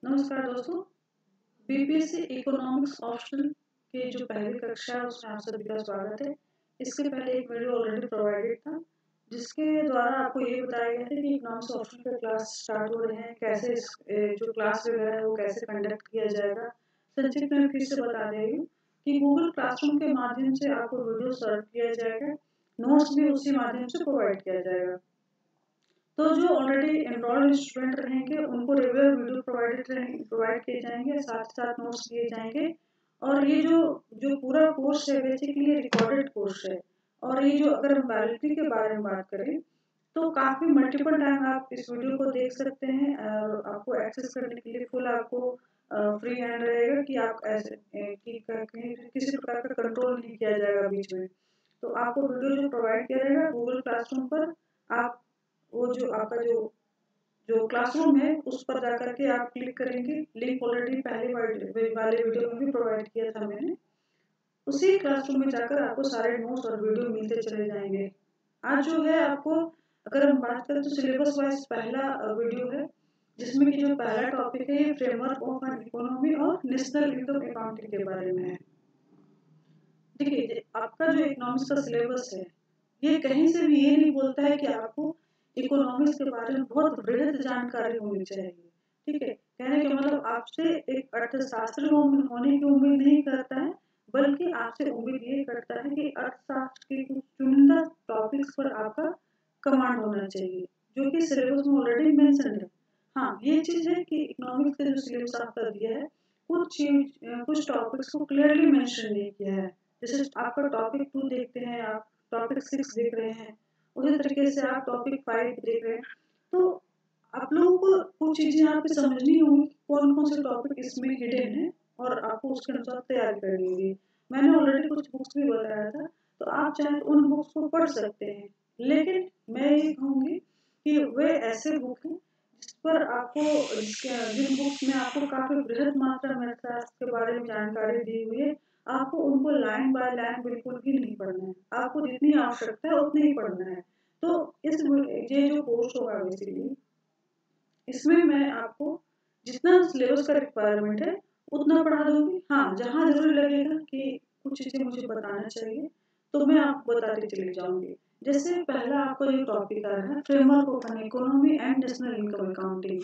नमस्कार दोस्तों। BPSC economics optional की जो पहली कक्षा है उसमें आप सभी का स्वागत है। इसके पहले एक वीडियो ऑलरेडी प्रोवाइडेड था जिसके द्वारा आपको ये बताया गया था कि इकोनॉमिक्स ऑप्शनल के क्लास स्टार्ट हो रहे हैं, कैसे जो क्लास वगैरह है वो कैसे कंडक्ट किया जाएगा। संक्षिप्त में फिर से बता दे रही हूँ कि गूगल क्लासरूम के माध्यम से आपको वीडियो सर्व किया जाएगा, नोट्स भी उसी माध्यम से प्रोवाइड किया जाएगा। तो जो ऑलरेडी एनरोल्ड स्टूडेंट रहेंगे उनको रेगुलर वीडियो प्रोवाइड किए जाएंगे, साथ साथ नोट्स दिए जाएंगे। और ये जो जो पूरा कोर्स है बेसिकली रिकॉर्डेड कोर्स है। और ये जो अगर हम वैलिडिटी के बारे में बात करें तो काफ़ी मल्टीपल टाइम आप इस वीडियो को देख सकते हैं और आपको एक्सेस करने के लिए फुल आपको फ्री हैंड रहेगा कि आप ऐसे कि कहीं किसी प्रकार का कंट्रोल नहीं किया जाएगा बीच में। तो आपको वीडियो जो प्रोवाइड किया जाएगा गूगल क्लासरूम पर, आप वो जो आपका जो क्लासरूम है उस पर जाकर के आप क्लिक करेंगे। लिंक ऑलरेडी पहले वाले वीडियो में भी प्रोवाइड किया था मैंने। उसी क्लासरूम में जाकर आपको सारे नोट्स और वीडियो मिलते चले जाएंगे। आज जो है आपको अगर हम बात करें तो सिलेबस वाइज पहला वीडियो है जिसमें कि जो पहला टॉपिक है ये फ्रेमवर्क ऑफ एन इकोनॉमी और नेशनल इनकम अकाउंटिंग के बारे में है। देखिए आपका जो इकोनॉमिक्स का सिलेबस है ये कहीं से भी ये नहीं बोलता है कि आपको इकोनॉमिक्स के बारे में बहुत बृहद जानकारी होनी चाहिए। ठीक है, कहने का मतलब आपसे एक अर्थशास्त्री होने की उम्मीद नहीं करता है, बल्कि आपसे उम्मीद ये करता है कि अर्थशास्त्र के कुछ चुनिंदा टॉपिक्स पर आपका कमांड होना चाहिए जो कि सिलेबस में ऑलरेडी मेंशन है। हाँ, ये चीज है कि इकोनॉमिक्स का जो सिलेबस आपका दिया है कुछ टॉपिक्स को क्लियरली मेंशन नहीं किया है। जैसे आपका टॉपिक 2 देखते हैं, आप टॉपिक 6 देख रहे हैं, उसी तरीके से आप टॉपिक 5 देख रहे हैं। तो आप लोगों को कुछ चीजें आपको समझनी होंगी, कौन कौन से टॉपिक इसमें हिडन है और आपको उसके अनुसार तैयारी करनी होगी। मैंने ऑलरेडी कुछ बुक्स भी बताया था, तो आप चाहे तो उन बुक्स को पढ़ सकते हैं। लेकिन मैं ये कहूँगी कि वे ऐसे बुक हैं जिस पर आपको जिन बुक्स में आपको काफी बृहद मात्रा में अर्थशास्त्र के बारे में जानकारी दी हुई है, आपको उनको लाइन बाय लाइन बिल्कुल भी नहीं पढ़ना है। आपको जितनी आवश्यकता है उतनी ही पढ़ना है। तो ये जो कोर्स होगा बेसिकली इसमें मैं आपको जितना सिलेबस का रिक्वायरमेंट है उतना पढ़ा दूंगी। हाँ, जहाँ जरूरी लगेगा कि कुछ चीजें मुझे बताना चाहिए तो मैं आपको बताते चली जाऊंगी। जैसे पहला आपको जो टॉपिक आ रहा है framework of an economy and national income accounting,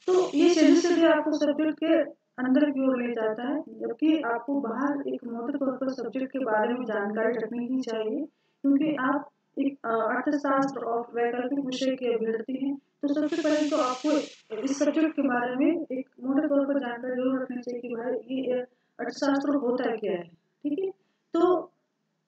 तो ये सीधे सीधे आपको सब्जेक्ट के अंदर की ओर ले जाता है, जबकि आपको बाहर एक मोटे तौर पर सब्जेक्ट के बारे में जानकारी रखनी ही चाहिए, क्योंकि आप एक अर्थशास्त्र और वैकल्पिक विषय की अभ्यर्थी हैं। तो सबसे पहले तो आपको इस सब्जेक्ट के बारे में एक मोटे तौर पर जानकारी जरूर रखनी चाहिए कि भाई ये अर्थशास्त्र होता क्या है। ठीक है, तो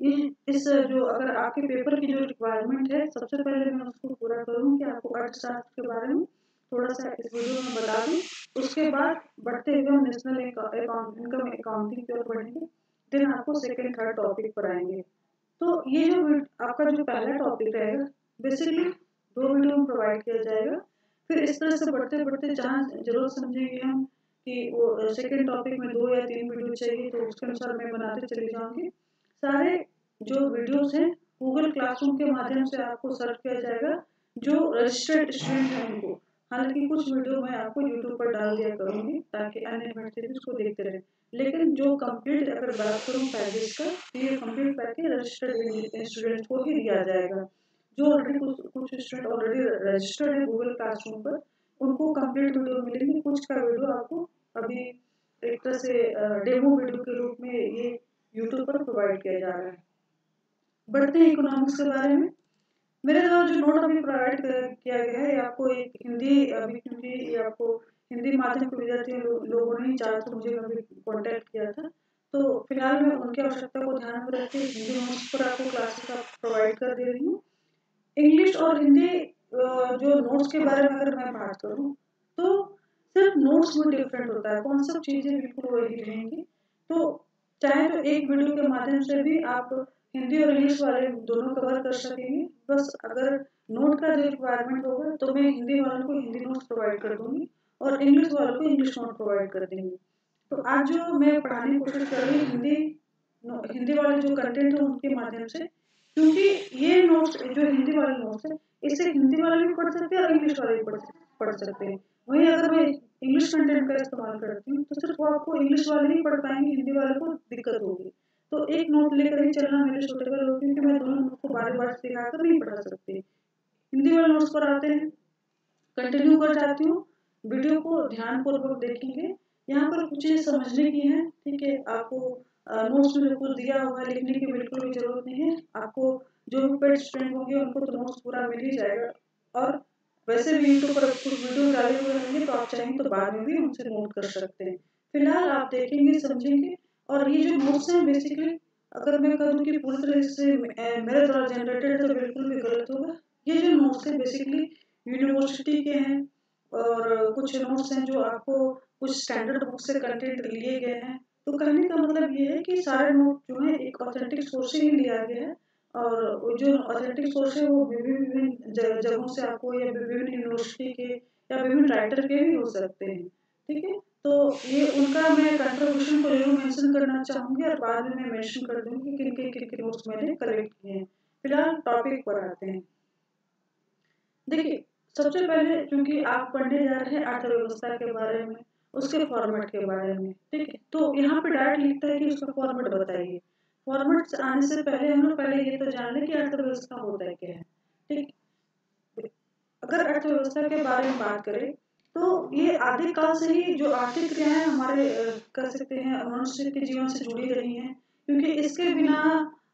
इस जो अगर आपके पेपर की जो रिक्वायरमेंट है सबसे पहले मैं उसको पूरा करूँ कि आपको अर्थशास्त्र के बारे में थोड़ा सा इस वीडियो में बता दूं। उसके बाद बढ़ते हुए हम नेशनल इनकम अकाउंटिंग की ओर बढ़ेंगे, देन आपको सेकेंड थर्ड टॉपिक पर आएंगे। तो ये जो आपका जो पहला टॉपिक रहेगा बेसिकली 2 वीडियो में प्रोवाइड किया जाएगा। फिर इस तरह से बढ़ते बढ़ते जहाँ जरूरत समझेंगे हम कि वो सेकेंड टॉपिक में 2 या 3 वीडियो चाहिए तो उसके अनुसार मैं बनाते चली जाऊंगी। सारे जो वीडियोस हैं गूगल क्लासरूम के माध्यम से आपको सर्व किया जाएगा जो रजिस्टर्ड स्टूडेंट हैं उनको। हालांकि कुछ वीडियो मैं आपको यूट्यूब पर डाल दिया करूंगी ताकि अन्य अभ्यर्थी भी उसको देखते रहे, लेकिन जो कंप्लीट अगर बात करूँ पैकेज का तो ये कंप्लीट पैकेज रजिस्टर्ड स्टूडेंट को ही दिया जाएगा। जो ऑलरेडी कुछ स्टूडेंट ऑलरेडी रजिस्टर्ड है गूगल क्लासरूम पर उनको कंप्लीट वीडियो मिलेंगे, कुछ का वीडियो आपको अभी एक तरह से डेमो वीडियो के रूप में ये यूट्यूब पर प्रोवाइड किया जा रहा है। बढ़ते हैं इकोनॉमिक्स के बारे में। मेरे द्वारा जो नोट अभी प्रोवाइड किया गया है आपको एक हिंदी, अभी क्योंकि ये आपको हिंदी माध्यम के विद्यार्थी लोगों ने चाहे तो मुझे कभी कॉन्टेक्ट किया था, तो फिलहाल मैं उनकी आवश्यकता को ध्यान में रखते हिंदी नोट्स पर आपको क्लासेस प्रोवाइड कर दे रही हूँ। इंग्लिश और हिंदी जो नोट्स के बारे में अगर मैं बात करूँ तो सिर्फ नोट्स में डिफरेंट होता है, कॉन्सेप्ट चीजें बिल्कुल वही रहेंगी। तो चाहे तो एक वीडियो के माध्यम से भी आप हिंदी और इंग्लिश वाले दोनों कवर कर सकेंगे। बस अगर नोट का जो रिक्वायरमेंट होगा तो मैं हिंदी वालों को हिंदी नोट्स प्रोवाइड कर दूंगी और इंग्लिश वालों को इंग्लिश नोट प्रोवाइड कर देंगे। तो आज जो मैं पढ़ाने की कोशिश कर रही हूँ हिंदी वाले जो कंटेंट है उनके माध्यम से, क्योंकि ये नोट्स जो हिंदी वाले नोट्स है इसे हिंदी वाले भी पढ़ सकते हैं और इंग्लिश वाले भी पढ़ सकते हैं। वहीं अगर मैं इंग्लिश कंटेंट का इस्तेमाल करती हूँ तो सिर्फ वो आपको इंग्लिश वाले ही पढ़ पाएंगे, हिंदी वाले को दिक्कत होगी। तो एक नोट लेकर ही चलना मेरे सूटेबल होगी, क्योंकि मैं दोनों नोट को बार बार दिखाकर नहीं पढ़ा सकती। हिंदी वाले नोट्स पर आते हैं, कंटिन्यू कर जाती हूँ, वीडियो को ध्यानपूर्वक देखेंगे। यहाँ पर कुछ चीज़ें समझने की है, ठीक है। आपको नोट्स में जो कुछ दिया हुआ है लिखने की बिल्कुल भी जरूरत नहीं है। आपको जो भी पेड स्टूडेंट होंगे उनको तो नोट्स पूरा मिल ही जाएगा, और वैसे भी यूट्यूब पर कुछ वीडियो डाले हुए रहेंगे, तो आप चाहें तो बाद में भी उनसे नोट कर सकते हैं। फिलहाल आप देखेंगे समझेंगे। और ये जो नोट्स हैं बेसिकली, अगर मैं कहूँ कि पूरी तरह से मेरे द्वारा जनरेटेड है तो बिल्कुल भी गलत होगा। ये जो नोट्स है बेसिकली यूनिवर्सिटी के हैं, और कुछ नोट्स हैं जो आपको कुछ स्टैंडर्ड बुक से कंटेंट लिए गए हैं। तो कहने का मतलब ये है कि सारे नोट जो है एक ऑथेंटिक सोर्स से ही लिया गया है, और वो जो ऑथेंटिक सोर्स है वो विभिन्न विभिन्न जगहों से आपको, या विभिन्न यूनिवर्सिटी के या विभिन्न राइटर के भी हो सकते हैं, ठीक है। तो ये उनका मैं कंट्रीब्यूशन को जरूर मेंशन करना चाहूंगी, और बाद में मैं मेंशन कर दूंगी कि किन किन नोट्स मैंने कलेक्ट किए हैं। फिलहाल टॉपिक पर आते हैं। देखिए, सबसे पहले क्योंकि आप पढ़ने जा रहे हैं अर्थव्यवस्था के बारे में, उसके फॉर्मेट के बारे में, ठीक है। तो यहाँ पे डायरेक्ट लिखता है कि उसका फॉर्मेट बताइए। फॉर्मेट आने से पहले हम लोग पहले ये तो जान लें कि अर्थव्यवस्था होता है क्या है, ठीक। अगर अर्थव्यवस्था के बारे में बात करें तो ये आदिकाल से ही जो आर्थिक क्रियाएं हमारे कर सकते हैं मनुष्य के जीवन से जुड़ी रही हैं, क्योंकि इसके बिना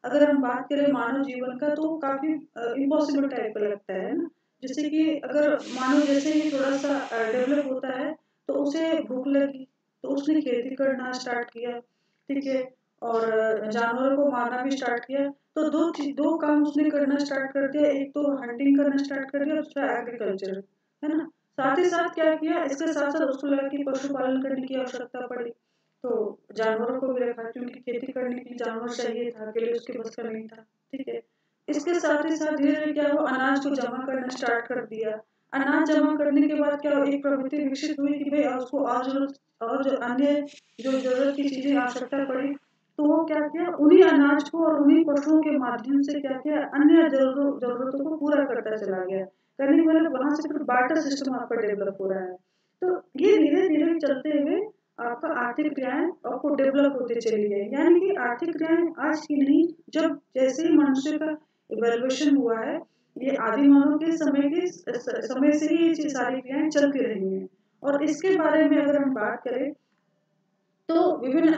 अगर हम बात करें मानव जीवन का तो काफी इम्पॉसिबल टाइप का लगता है ना। जैसे कि अगर मानव जैसे ही थोड़ा सा डेवलप होता है तो उसे भूख लगी, तो उसने खेती करना स्टार्ट किया, ठीक है। और जानवरों को मारना भी स्टार्ट किया। तो दो काम उसने करना स्टार्ट कर दिया, एक तो हंटिंग करना स्टार्ट कर दिया, दूसरा एग्रीकल्चर, है ना। साथ ही साथ क्या किया, इसके साथ साथ उसको लगा कि पशुपालन करने की आवश्यकता पड़ी, तो जानवरों को भी रखा, क्योंकि खेती करने के लिए जानवर चाहिए था, अकेले उसके बस का नहीं था, ठीक है। इसके साथ ही साथ धीरे धीरे क्या हुआ, अनाज को जमा करना स्टार्ट कर दिया। अनाज जमा करने के बाद क्या हुआ, एक प्रवृत्ति विकसित हुई कि भाई उसको और जरूरत, और जो अन्य जो जरूरत की चीजें आवश्यकता पड़ी, तो वो क्या किया, उन्हीं अनाज को और उन्हीं पशुओं के माध्यम से क्या किया, अन्य जरूरतों को पूरा करता चला गया। करने के बाद वहां से फिर बार्टर सिस्टम आपका डेवलप हो रहा है। तो ये धीरे धीरे चलते हुए आपका आर्थिक क्रियाएं आपको डेवलप होते चली गई, यानी कि आर्थिक क्रियाएं आज की नहीं, जब जैसे ही मनुष्य का इवोल्यूशन हुआ है, ये आदि मानव के समय से ही ये सारी क्रियाएं चलती रही हैं। और इसके बारे में अगर हम बात करें तो विभिन्न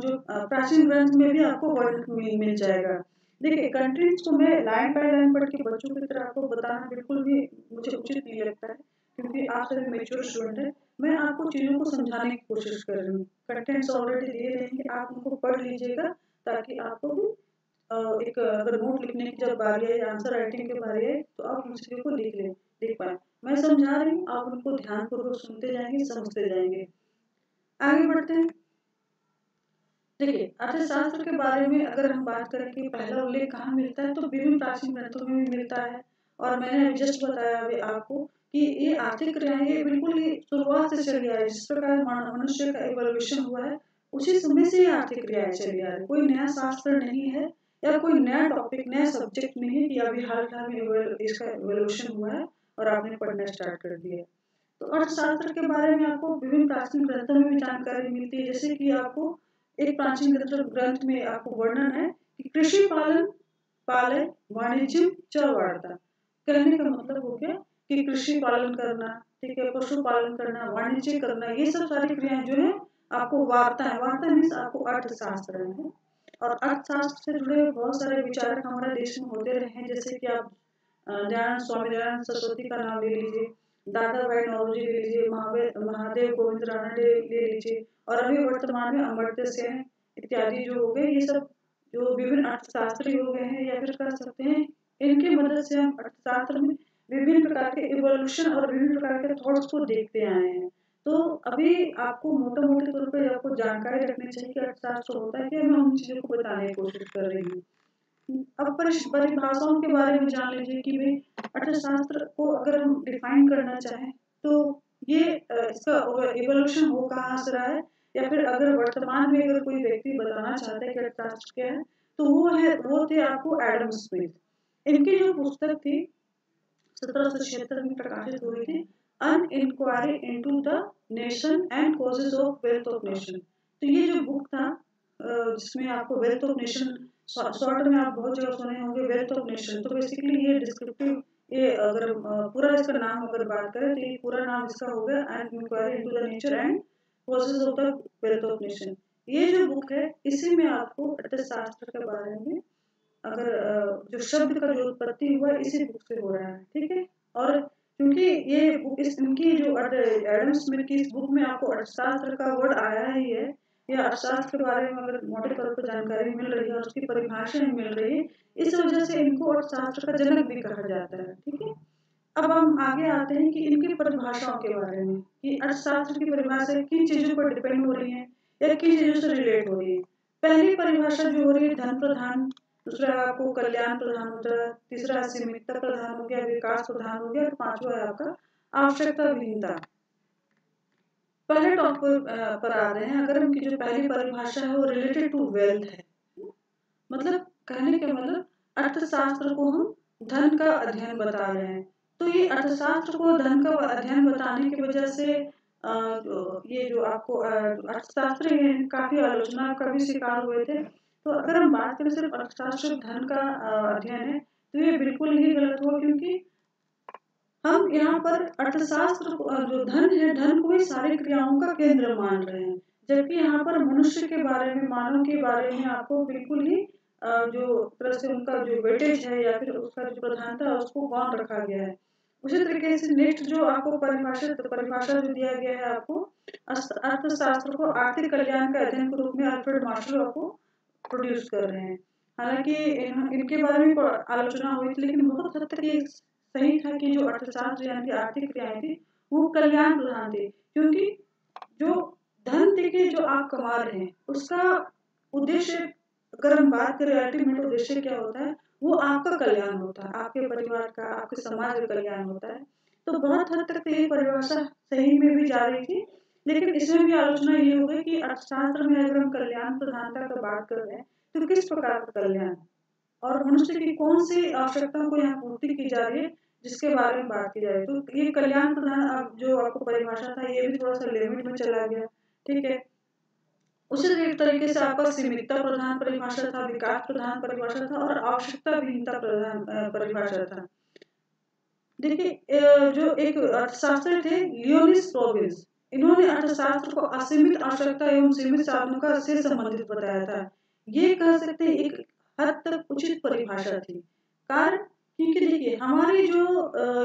जो प्राचीन ग्रंथ में भी आपको वर्णन मिल जाएगा। देखिए, कंटेंट्स को मैं लाइन बाय लाइन पढ़ के बच्चों की तरह आपको बताना बिल्कुल भी मुझे उचित नहीं लगता है, क्योंकि आप सभी मेच्योर स्टूडेंट हैं। मैं आपको चीज़ों को समझाने की कोशिश कर रही हूँ। कंटेंट्स ऑलरेडी दिए रहेंगे, आप उनको पढ़ लीजिएगा, ताकि आपको भी एक अगर नोट लिखने की जब बारी आए या आंसर राइटिंग की बारी आए तो आप उन चीज़ों को लिख पाए। मैं समझा रही हूँ, आप उनको ध्यानपूर्वक सुनते जाएंगे, समझते जाएंगे। आगे बढ़ते हैं। देखिए, अर्थशास्त्र के बारे में अगर हम बात करें कि पहला उल्लेख कहाँ मिलता है, तो विभिन्न प्राचीन ग्रंथों में भी मिलता है। और मैंने अभी जस्ट बताया अभी आपको कि ये आर्थिक क्रियाएं ये बिल्कुल ही शुरुआत से चली आ रही है। जिस प्रकार मनुष्य का इवोल्यूशन हुआ है, उसी समय से ये आर्थिक क्रियाएं चली आ रही है। कोई नया शास्त्र नहीं है, या कोई नया टॉपिक, नया सब्जेक्ट नहीं है कि अभी हाल फिलहाल में इसका इवोल्यूशन हुआ है और आपने पढ़ना स्टार्ट कर दिया। तो अर्थशास्त्र के बारे में आपको विभिन्न प्राचीन ग्रंथों में भी जानकारी मिलती है। जैसे कि आपको एक प्राचीन ग्रंथ में आपको वर्णन है कि कृषि पालन पालय वाणिज्य च वार्ता। कहने का मतलब हो गया कि कृषि पालन करना, ठीक है, पशु पालन करना, वाणिज्य करना, ये सब सारी क्रियाएं जो है आपको वार्ता है। वार्ता मीन्स आपको अर्थशास्त्र है। और अर्थशास्त्र से जुड़े बहुत सारे विचारक हमारे देश में होते रहे हैं। जैसे कि आप दयानंद स्वामी दयानंद सरस्वती का नाम ले लीजिए, दादा भाई नौरोजी ले लीजिए, महादेव गोविंद राणा ले लीजिए, और अभी वर्तमान में अमर्त्य सेन इत्यादि जो हो गए, ये सब जो विभिन्न अर्थशास्त्री हो गए हैं, या फिर कह सकते हैं इनकी मदद से हम अर्थशास्त्र में विभिन्न प्रकार के इवोल्यूशन और विभिन्न प्रकार के थॉट्स को देखते आए हैं। तो अभी आपको मोटे मोटे तौर पर आपको जानकारी रखनी चाहिए कि अर्थशास्त्र होता है क्या, मैं उन चीजों को बताने की कोशिश कर रही हूँ। अब परिभाषाओं के बारे में जान लीजिए कि भाई अर्थशास्त्र को अगर हम डिफाइन करना चाहें तो ये इसका इवोल्यूशन हो कहाँ से रहा है, या फिर अगर वर्तमान में अगर कोई व्यक्ति बताना चाहता है कि अर्थशास्त्र क्या है, तो वो थे आपको एडम स्मिथ। इनकी जो पुस्तक थी 1776 में प्रकाशित हुई थी, an inquiry into the nation and causes of wealth of nation। तो ये जो बुक था जिसमें आपको वेल्थ ऑफ नेशन, शॉर्ट में आप बहुत जगह सुने होंगे वेल्थ ऑफ नेशन। तो बेसिकली ये डिस्क्रिप्टिव, ये अगर पूरा इसका नाम अगर बात करें तो ये पूरा नाम इसका हो गया an inquiry into the nature and causes of the wealth of nation. ये जो बुक है इसी में आपको अर्थशास्त्र के बारे में अगर जो शब्द का जो उत्पत्ति हुआ इसी बुक से हो रहा है, ठीक है। और क्योंकि ये बुक इनकी जो एडम स्मिथ की इस बुक में आपको अर्थशास्त्र का वर्ड आया ही है, या अर्थशास्त्र के बारे में अगर मोटे तौर पर जानकारी मिल रही है और उसकी परिभाषा मिल रही है, इस वजह से इनको अर्थशास्त्र का जनक भी कहा जाता है, ठीक है। अब हम आगे आते हैं कि इनकी परिभाषाओं के बारे में, कि अर्थशास्त्र की परिभाषा किन चीजों पर डिपेंड हो रही है या किन चीजों से रिलेट हो रही है। पहली परिभाषा जो हो रही है धन प्रधान, दूसरा आपको कल्याण प्रधान होता है, तीसरा सीमितता प्रधान हो गया, विकास प्रधान हो गया, और पांचवा है आपका आवश्यकता विहीनता। पहले टॉपिक पर आ रहे हैं। अगर उनकी जो पहली परिभाषा है वो रिलेटेड टू वेल्थ है, मतलब कहने का मतलब अर्थशास्त्र को हम धन का अध्ययन बता रहे हैं। तो ये अर्थशास्त्र को धन का अध्ययन बताने की वजह से ये जो आपको अर्थशास्त्री हैं काफी आलोचना का भी शिकार हुए थे। तो अगर हम बात करें सिर्फ अर्थशास्त्र धन का अध्ययन है तो ये बिल्कुल ही गलत हुआ, क्योंकि हम यहाँ पर अर्थशास्त्र जो धन है, धन को ही सारी क्रियाओं का केंद्र मान रहे हैं, जबकि यहाँ पर मनुष्य के बारे में, मानव के बारे में आपको बिल्कुल ही जो तरह से उनका जो वेटेज है या फिर उसका जो प्रधानता है उसको गौण रखा गया है। उसी तरीके से नेक्स्ट जो आपको परिभाषा जो दिया गया है आपको, अर्थशास्त्र को आर्थिक कल्याण का अध्ययन के रूप में अल्फ्रेड मार्शल आपको प्रोड्यूस कर रहे हैं। हालांकि इनके बारे में आलोचना हुई थी, लेकिन बहुत हद तक ये सही था कि जो अर्थशास्त्र यानी आर्थिक क्रियाएं थी वो कल्याण प्रधान थी, क्योंकि जो धन देखिए जो आप कमा रहे हैं उसका उद्देश्य, अगर हम बात करें अल्टीमेट उद्देश्य क्या होता है, वो आपका कल्याण होता है, आपके परिवार का, आपके समाज का कल्याण होता है। तो बहुत हद तक ये परिभाषा सही में भी जा रही थी, लेकिन इसमें भी आलोचना ये हो गई कि अर्थशास्त्र में अगर हम कल्याण प्रधानता का बात कर रहे हैं तो किस प्रकार का कल्याण और मनुष्य की कौन सी आवश्यकताओं को यहाँ पूर्ति की जा रही है, जिसके बारे में बात की जाए। तो ये कल्याण प्रधान जो आपको परिभाषा था ये भी थोड़ा सा लिमिट में चला गया, ठीक है। उसी तरीके से आपका सीमितता प्रधान परिभाषा था, विकास प्रधान परिभाषा था और आवश्यकता विहीनता प्रधान परिभाषा था। देखिए जो एक अर्थशास्त्री थे लियोनिस प्रोविंस, इन्होंने अर्थशास्त्र को असीमित आवश्यकता एवं सीमित साधनों का से संबंधित बताया था। ये कह सकते हैं एक हद तक उचित परिभाषा थी। कारण क्योंकि देखिए हमारी जो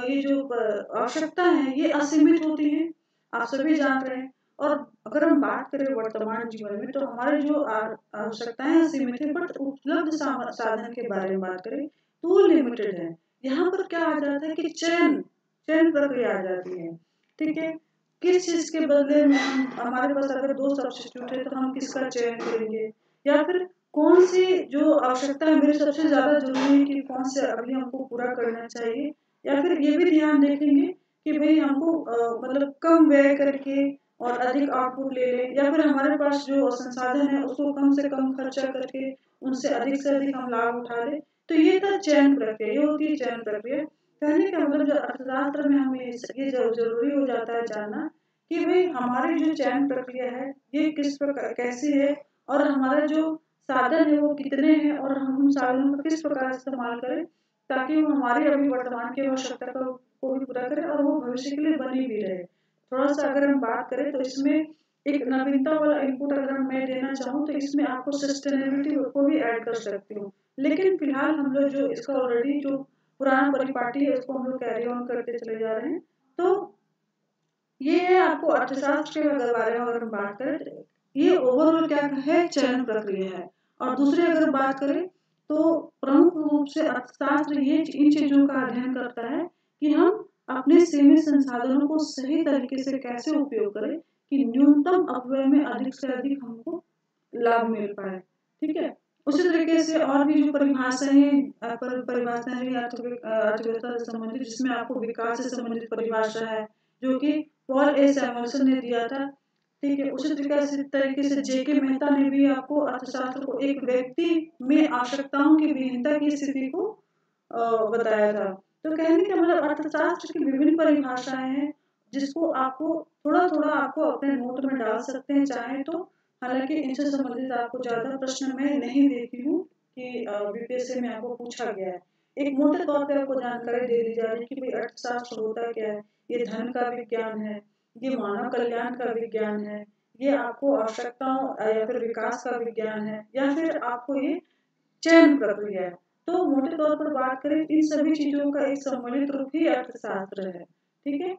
ये जो आवश्यकता है ये असीमित होती है, आप सभी जान रहे हैं। और अगर हम बात करें वर्तमान जीवन में तो हमारे जो आवश्यकताएं असीमित है, बट उपलब्ध साधन के बारे में बात करें तो वो लिमिटेड है। यहाँ पर क्या आ जाता है कि चयन प्रक्रिया आ जाती है, ठीक है। किस चीज के बदले में हमारे पास अगर दो सब्स्टिट्यूट है तो हम किसका चयन करेंगे, या फिर कौन सी जो आवश्यकता है मेरी सबसे ज्यादा जरूरी है कि कौन से अभी हमको पूरा करना चाहिए, या फिर ये भी ध्यान देखेंगे कि भाई हमको मतलब कम व्यय करके और अधिक आउटपुट ले लें, या फिर हमारे पास जो संसाधन है उसको कम से कम खर्चा करके उनसे अधिक से अधिक हम लाभ उठा लें। तो ये था चयन प्रक्रिया, ये होती है चयन प्रक्रिया। कहने का मतलब जो अर्थशास्त्र में हमें ये जरूरी हो जाता है जानना कि भाई हमारी जो चयन प्रक्रिया है ये किस प्रकार कैसी है, और हमारा जो साधन है वो कितने हैं, और हम उन साधनों का किस प्रकार इस्तेमाल करें ताकि वो हमारी अभी वर्तमान की आवश्यकता को भी पूरा करे और वो भविष्य के लिए बनी भी रहे। थोड़ा सा अगर हम बात करें तो इसमें एक नवीनता वाला इनपुट अगर मैं देना चाहूँ तो इसमें आपको सस्टेनेबिलिटी को भी ऐड कर सकती हूँ, लेकिन फिलहाल हम लोग जो इसका ऑलरेडी जो पुराना परिपाटी है उसको हम लोग कैरी ऑन करते चले जा रहे हैं। तो ये है आपको अर्थशास्त्र के बारे में अगर हम बात करें, ये ओवरऑल क्या है, चयन प्रक्रिया है। और दूसरी अगर बात करें तो प्रमुख रूप से अर्थशास्त्र ये इन चीजों का अध्ययन करता है कि हम अपने सीमित संसाधनों को सही तरीके से कैसे उपयोग करें कि न्यूनतम अपव्यय में अधिक से अधिक हमको लाभ मिल पाए, ठीक है। उसी तरीके से और भी जो परिभाषाएं अर्थव्यवस्था से संबंधित, जिसमें आपको विकास से संबंधित परिभाषा है जो कि पॉल ए सैमुअल्सन ने दिया था, ठीक है। उसी तरीके से जेके मेहता ने भी आपको अर्थशास्त्र को एक व्यक्ति में आवश्यकताओं की विहीनता की स्थिति को बताया था। तो कहने का मतलब अर्थशास्त्र की विभिन्न परिभाषाएं हैं, जिसको आपको थोड़ा-थोड़ा आपको अपने नोट में डाल सकते हैं चाहें तो। हालाँकि इनसे संबंधित आपको ज़्यादा प्रश्न मैं नहीं देती हूँ कि बीपीएससी में आपको पूछा गया है। एक मोटे तौर पे आपको जानकारी दे दी जा रही है कि भाई अर्थशास्त्र होता क्या है? ये धन का विज्ञान है, ये मानव कल्याण का विज्ञान है, ये आपको आवश्यकताओं या फिर विकास का विज्ञान है, या फिर आपको ये चयन प्रक्रिया है। तो मोटे तौर पर बात करें इन सभी चीज़ों का एक सम्मिलित रूप ही अर्थशास्त्र है। ठीक है?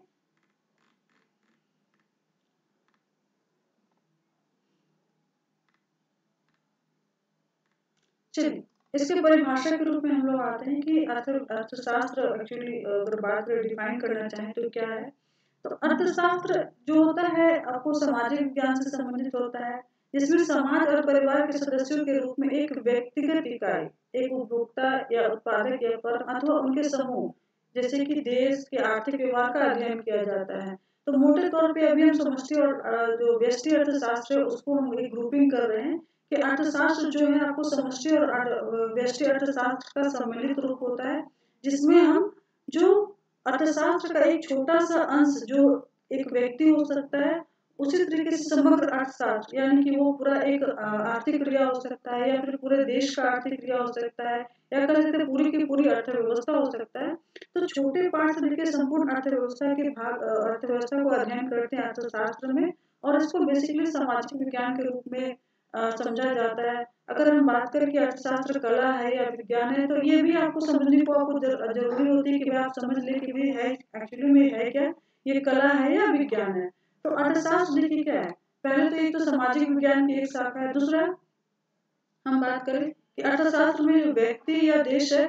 चलिए, इसके परिभाषा के रूप में हम लोग आते हैं कि अर्थशास्त्र एक्चुअली अगर बात करें डिफाइन करना चाहें तो क्या है? तो अर्थशास्त्र जो होता है आपको सामाजिक विज्ञान से संबंधित होता है, जिसमें समाज और परिवार के सदस्यों के रूप में एक व्यक्तिगत इकाई, एक उपभोक्ता या उत्पादक या फर्म अथवा उनके समूह, जैसे कि देश के आर्थिक व्यवहार का अध्ययन किया जाता है। तो मोटे तौर पे अभी हम समष्टि और जो व्यष्टि अर्थशास्त्र है उसको हम एक ग्रुपिंग कर रहे हैं कि अर्थशास्त्र जो है आपको समष्टि और व्यष्टि अर्थशास्त्र का सम्मिलित रूप होता है, जिसमें हम जो अर्थशास्त्र का एक छोटा-सा अंश जो एक व्यक्ति हो सकता है, उसी तरीके से समग्र अर्थशास्त्र यानी कि वो पूरा एक आर्थिक क्रिया हो सकता है या फिर पूरे देश का आर्थिक क्रिया हो सकता है या कह सकते हैं पूरी की पूरी अर्थव्यवस्था हो सकता है। तो छोटे पार्ट से लेके संपूर्ण अर्थव्यवस्था के भाग अर्थव्यवस्था को अध्ययन करते हैं अर्थशास्त्र में और इसको बेसिकली सामाजिक विज्ञान के रूप में समझा जाता है। अगर हम बात करें कि अर्थशास्त्र कला है या विज्ञान है, तो ये भी आपको समझने को आपको ज़रूरी होती है कि भाई आप समझ लें कि भाई है एक्चुअली में है क्या? ये कला है या विज्ञान है? तो अर्थशास्त्र देखिए क्या है? पहले तो एक तो सामाजिक विज्ञान की एक शाखा है, दूसरा हम बात करें कि अर्थशास्त्र में जो व्यक्ति या देश है,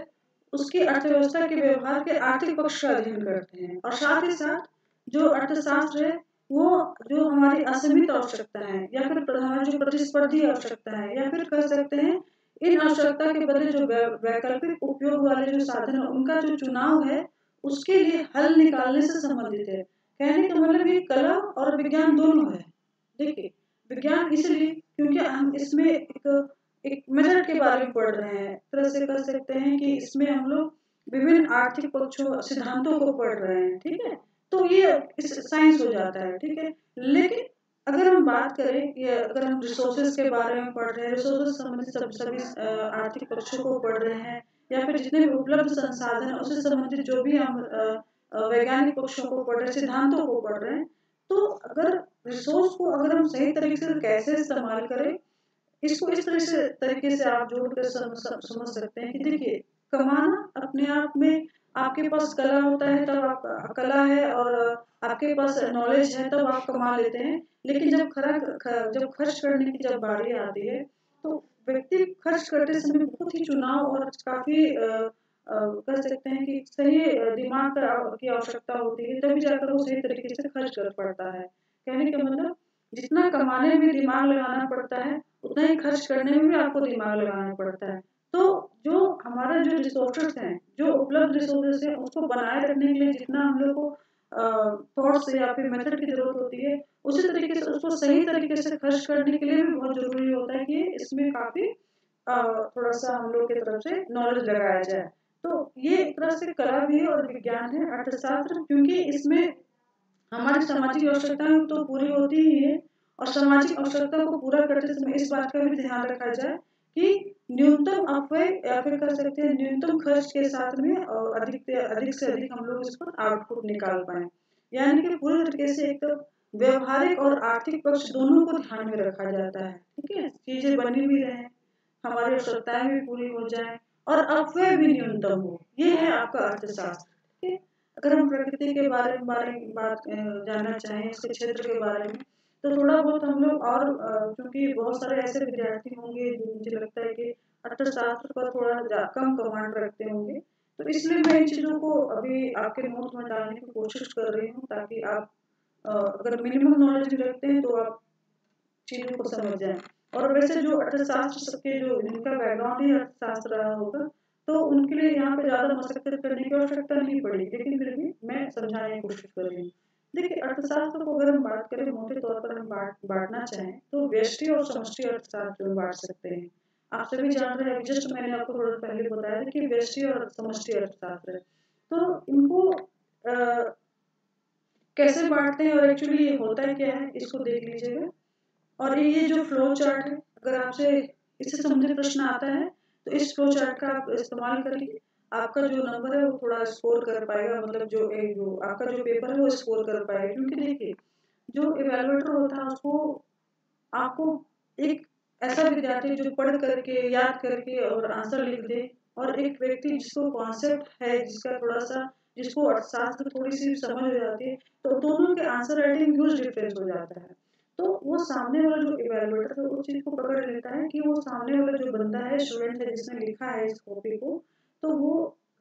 उसकी अर्थव्यवस्था के व्यवहार के आर्थिक पक्ष का अध्ययन करते हैं और साथ ही साथ जो अर्थशास्त्र है, वो जो हमारी असीमित आवश्यकता है या फिर हमारी जो प्रतिस्पर्धी आवश्यकता है या फिर कह सकते हैं इन आवश्यकता के बदले जो वैकल्पिक उपयोग वाले जो साधन है, उनका जो चुनाव है, उसके लिए हल निकालने से संबंधित है। कहने का मतलब ये कला और विज्ञान दोनों है। देखिए, विज्ञान इसलिए क्योंकि हम इसमें एक मेथड के बारे में पढ़ रहे हैं। एक तरह से कह सकते हैं कि इसमें हम लोग विभिन्न आर्थिक पक्षों सिद्धांतों को पढ़ रहे हैं, ठीक है? तो ये इस साइंस हो जाता है, ठीक है? लेकिन अगर हम बात करें कि अगर हम रिसोर्सेज के बारे में पढ़ रहे हैं, रिसोर्सेज संबंधित सभी आर्थिक पक्षों को पढ़ रहे हैं या फिर जितने भी उपलब्ध संसाधन हैं, उससे संबंधित जो भी हम वैज्ञानिक पक्षों को पढ़ रहे हैं, सिद्धांतों को पढ़ रहे हैं, तो अगर रिसोर्स को अगर हम सही तरीके से कैसे इस्तेमाल करें, इसको इस तरीके से आप जोड़ कर समझ सकते हैं कि देखिए कमाना अपने आप में आपके पास कला होता है तब आप कला है और आपके पास नॉलेज है तब आप कमा लेते हैं, लेकिन जब खर्च करने की जब बारी आती है तो व्यक्ति खर्च करते समय बहुत ही चुनाव और काफी कह सकते हैं कि सही की आवश्यकता होती है तभी जाकर वो सही तरीके से खर्च कर पाता है। कहने का मतलब जितना कमाने में दिमाग लगाना पड़ता है उतना ही खर्च करने में भी आपको दिमाग लगाना पड़ता है। तो जो हमारा जो रिसोर्सेस हैं, जो उपलब्ध रिसोर्सेस हैं, उसको बनाए रखने के लिए जितना हम लोग को थॉट्स या फिर मेथड की ज़रूरत होती है, उसी तरीके से उसको सही तरीके से खर्च करने के लिए भी बहुत ज़रूरी होता है कि इसमें काफ़ी थोड़ा-सा हम लोग की तरफ से नॉलेज लगाया जाए। तो ये एक तरह से कला भी है और विज्ञान है, अर्थशास्त्र क्योंकि इसमें हमारी सामाजिक आवश्यकताएं तो पूरी होती ही है और सामाजिक आवश्यकता को पूरा करते समय इस बात का भी ध्यान रखा जाए कि न्यूनतम अपव्यय या फिर कह सकते हैं न्यूनतम खर्च के साथ में और अधिक से अधिक हम लोग इस पर आउटपुट निकाल पाए, यानी कि पूरी तरीके से एक तो व्यवहारिक और आर्थिक पक्ष दोनों को ध्यान में रखा जाता है। ठीक है, चीजें बनी भी रहे, हमारी आवश्यकताएं भी पूरी हो जाए और अपव्यय भी न्यूनतम हो, ये है आपका अर्थशास्त्र। ठीक है, अगर हम प्रकृति के बारे में बात जानना चाहें इसके क्षेत्र के बारे में तो थोड़ा बहुत हम लोग और क्योंकि बहुत सारे ऐसे विद्यार्थी होंगे जो मुझे लगता है कि अर्थशास्त्र पर थोड़ा कम कमांड रखते होंगे, तो इसलिए मैं इन चीज़ों को अभी आपके नोट में डालने की कोशिश कर रही हूँ ताकि आप अगर मिनिमम नॉलेज भी रखते हैं तो आप चीज़ों को समझ जाएँ। और वैसे जो अर्थशास्त्र सबके जो जिनका बैकग्राउंड ही अर्थशास्त्र रहा होगा, तो उनके लिए यहाँ पे ज़्यादा मशक्कत करने की आवश्यकता नहीं पड़ी, लेकिन फिर भी मैं समझाने की कोशिश कर रही हूँ। देखिए, अर्थशास्त्र को अगर हम बात करें मोटे तौर पर हम बाँटना चाहें, तो व्यष्टि और समष्टि अर्थशास्त्र में बाँट सकते हैं। आप सभी जान रहे हैं, अभी जस्ट मैंने आपको थोड़ा पहले बताया था कि व्यष्टि और समष्टि अर्थशास्त्र है। तो इनको अ कैसे बांटते हैं और एक्चुअली ये होता क्या है, इसको देख लीजिएगा। और ये जो फ्लो चार्ट है, अगर आपसे इससे संबंधित प्रश्न आता है तो इस फ्लो चार्ट का आप इस्तेमाल करिए। आपका जो नंबर है वो थोड़ा स्कोर कर पाएगा, मतलब जो आपका जो पेपर है वो स्कोर कर पाएगा। क्योंकि देखिए, जो इवेलुएटर होता है उसको आपको एक ऐसा विद्यार्थी जो पढ़ करके याद करके और आंसर लिख दे, और एक व्यक्ति जिसको कॉन्सेप्ट है, जिसका थोड़ा सा जिसको अर्थशास्त्र थोड़ी सी समझ हो जाती है, तो दोनों के आंसर राइटिंग ह्यूज डिफरेंस हो जाता है। तो वो सामने वाला जो इवेलुएटर है उस चीज को पकड़ लेता है कि वो सामने वाला जो बंदा है, स्टूडेंट है, जिसने लिखा है इस कॉपी को, तो वो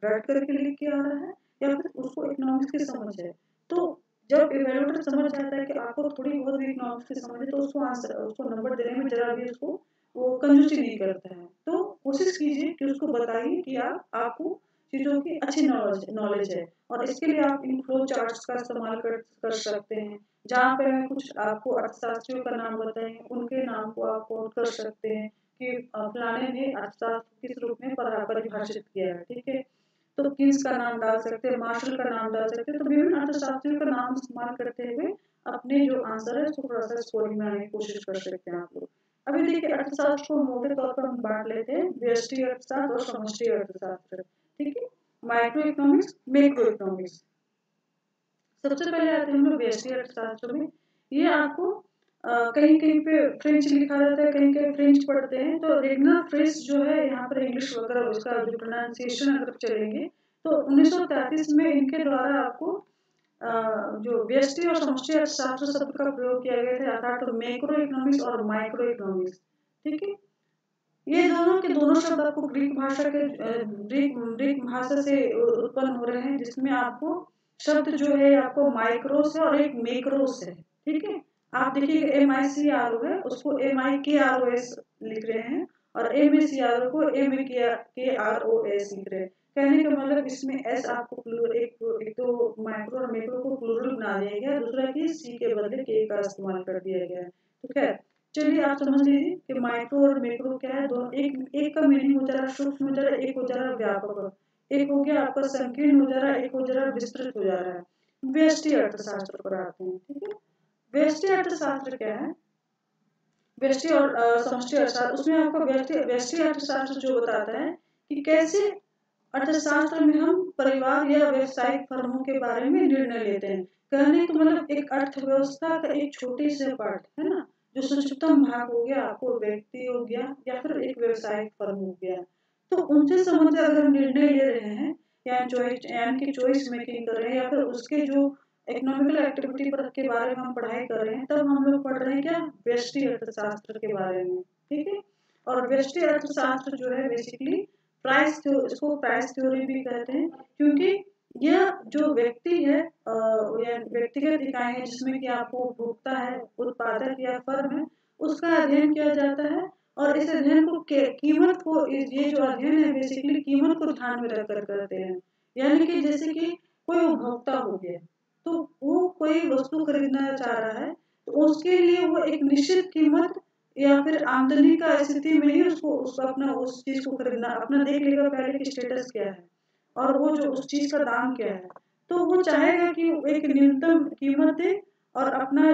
रट करके लिख के आ रहा है या फिर उसको इकोनॉमिक्स की समझ है। तो जब इवेलुएटर समझ जाता है कि आपको थोड़ी बहुत भी इकोनॉमिक्स की समझ है, तो उसको आंसर उसको नंबर देने में जरा भी उसको वो कंजूसी नहीं करता है। तो कोशिश कीजिए कि उसको बताइए कि आपको चीजों की अच्छी नॉलेज नॉलेज है, और इसके लिए आप इन फ्लो चार्ट्स का इस्तेमाल कर सकते हैं। जहाँ पे मैं कुछ आपको अर्थशास्त्रियों का नाम बताएंगे, उनके नाम को आप कोट कर सकते हैं कि फलाने ने अर्थशास्त्र किस रूप में परिभाषित किया है। ठीक है, तो किन्स का नाम डाल सकते हैं, मार्शल का नाम डाल सकते हैं। तो विभिन्न अर्थशास्त्रियों का नाम इस्तेमाल करते हुए अपने जो आंसर है उसको थोड़ा सा स्कोरिंग में आने की कोशिश कर सकते हैं आप लोग। अभी देखिए, अर्थशास्त्र को मोटे तौर पर हम बांट लेते हैं व्यष्टि अर्थशास्त्र और समष्टि अर्थशास्त्र। ठीक है, माइक्रो इकोनॉमिक्स, मैक्रो इकोनॉमिक्स। सबसे पहले आते हैं हम लोग व्यष्टि अर्थशास्त्र में। ये आपको कहीं कहीं पे फ्रेंच लिखा रहता है, कहीं कहीं फ्रेंच पढ़ते हैं। तो रेगनर फ्रेस जो है यहाँ पर इंग्लिश वगैरह उसका जो प्रोनाउंसिएशन अगर चलेंगे, तो 1933 में इनके द्वारा आपको जो व्यष्टि और समष्टि अर्थशास्त्र शब्द का प्रयोग किया गया था, अर्थात मैक्रो इकोनॉमिक्स और माइक्रो इकोनॉमिक्स। ठीक है, ये दोनों के दोनों शब्द आपको ग्रीक भाषा से उत्पन्न हो रहे हैं, जिसमें आपको शब्द जो है आपको माइक्रोस है और एक मैक्रोस है। ठीक है, आप देखिएगा MICRO है, उसको MIKROS लिख रहे हैं, और MACRO को MAKROS लिख रहे हैं। कहने का मतलब इसमें एस आपको एक तो माइक्रो और मैक्रो को प्लूरल बना दिया गया, दूसरा कि सी के बदले के का इस्तेमाल कर दिया गया है। तो खैर, चलिए आप समझ लीजिए कि माइक्रो और मैक्रो क्या है। दोनों एक एक का मीनिंग हो जा रहा है सूक्ष्म, हो जा रहा है, एक हो जा रहा है व्यापक, एक हो गया आपका संकीर्ण हो जा रहा है, एक हो जा रहा है विस्तृत हो जा रहा है। व्यष्टि अर्थशास्त्र पर आते हैं। ठीक है, व्यष्टि अर्थशास्त्र क्या है, व्यष्टि और समष्टि अर्थशास्त्र। उसमें आपको व्यष्टि अर्थशास्त्र जो बताता है कि कैसे अर्थशास्त्र में हम परिवार या व्यवसायिक फर्मों के बारे में निर्णय लेते हैं। कहने का मतलब एक अर्थव्यवस्था का एक छोटे से पार्ट है ना, जो सूक्ष्मतम भाग हो गया, आपको व्यक्ति हो गया या फिर एक व्यवसायिक फर्म हो गया। तो उनसे संबंधित अगर हम निर्णय ले रहे हैं या चॉइस मेकिंग कर रहे हैं, या फिर उसके जो इकोनॉमिकल एक्टिविटी पर के बारे में हम पढ़ाई कर रहे हैं, तब हम लोग पढ़ रहे हैं क्या, व्यष्टि अर्थशास्त्र के बारे में। ठीक है, और व्यष्टि अर्थशास्त्र जो है बेसिकली इसको प्राइस थ्योरी भी कहते हैं, क्योंकि यह जो व्यक्ति है या व्यक्तिगत इकाई है, जिसमें कि आपको उपभोक्ता है, उत्पादक या फर्म है, उसका अध्ययन किया जाता है। और इस अध्ययन को कीमत को ये जो अध्ययन है बेसिकली कीमत को ध्यान में रखकर करते हैं। यानी कि जैसे कि कोई उपभोक्ता हो गया, तो वो कोई वस्तु खरीदना चाह रहा है, तो उसके लिए वो एक निश्चित कीमत या फिर आमदनी का स्थिति में ही उसको उसको अपना उस चीज को खरीदना, अपना देख लेगा पहले कि स्टेटस क्या है और वो जो उस चीज का दाम क्या है। तो वो चाहेगा कि एक न्यूनतम कीमत दे, और अपना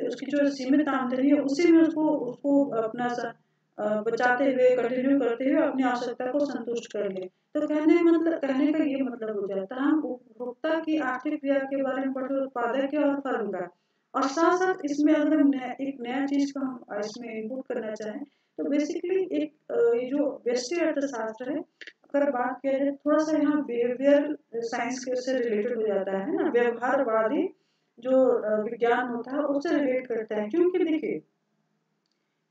उसकी जो सीमित आमदनी है उसी में उसको उसको अपना बचाते हुए कंटिन्यू करते हुए अपनी आवश्यकता को संतुष्ट कर ले। तो कहने का ये मतलब हो जाता है हम उपभोक्ता की आर्थिक क्रिया के बारे में पढ़ रहे, उत्पादक के और फर्म का। और साथ साथ इसमें अगर हम एक नया चीज को हम इसमें इनपुट करना चाहें, तो बेसिकली एक ये जो व्यष्टि अर्थशास्त्र है, अगर बात किया जाए थोड़ा सा यहाँ बिहेवियर साइंस से रिलेटेड हो जाता है ना, व्यवहारवादी जो विज्ञान होता है उससे रिलेट करता है। क्योंकि देखिए,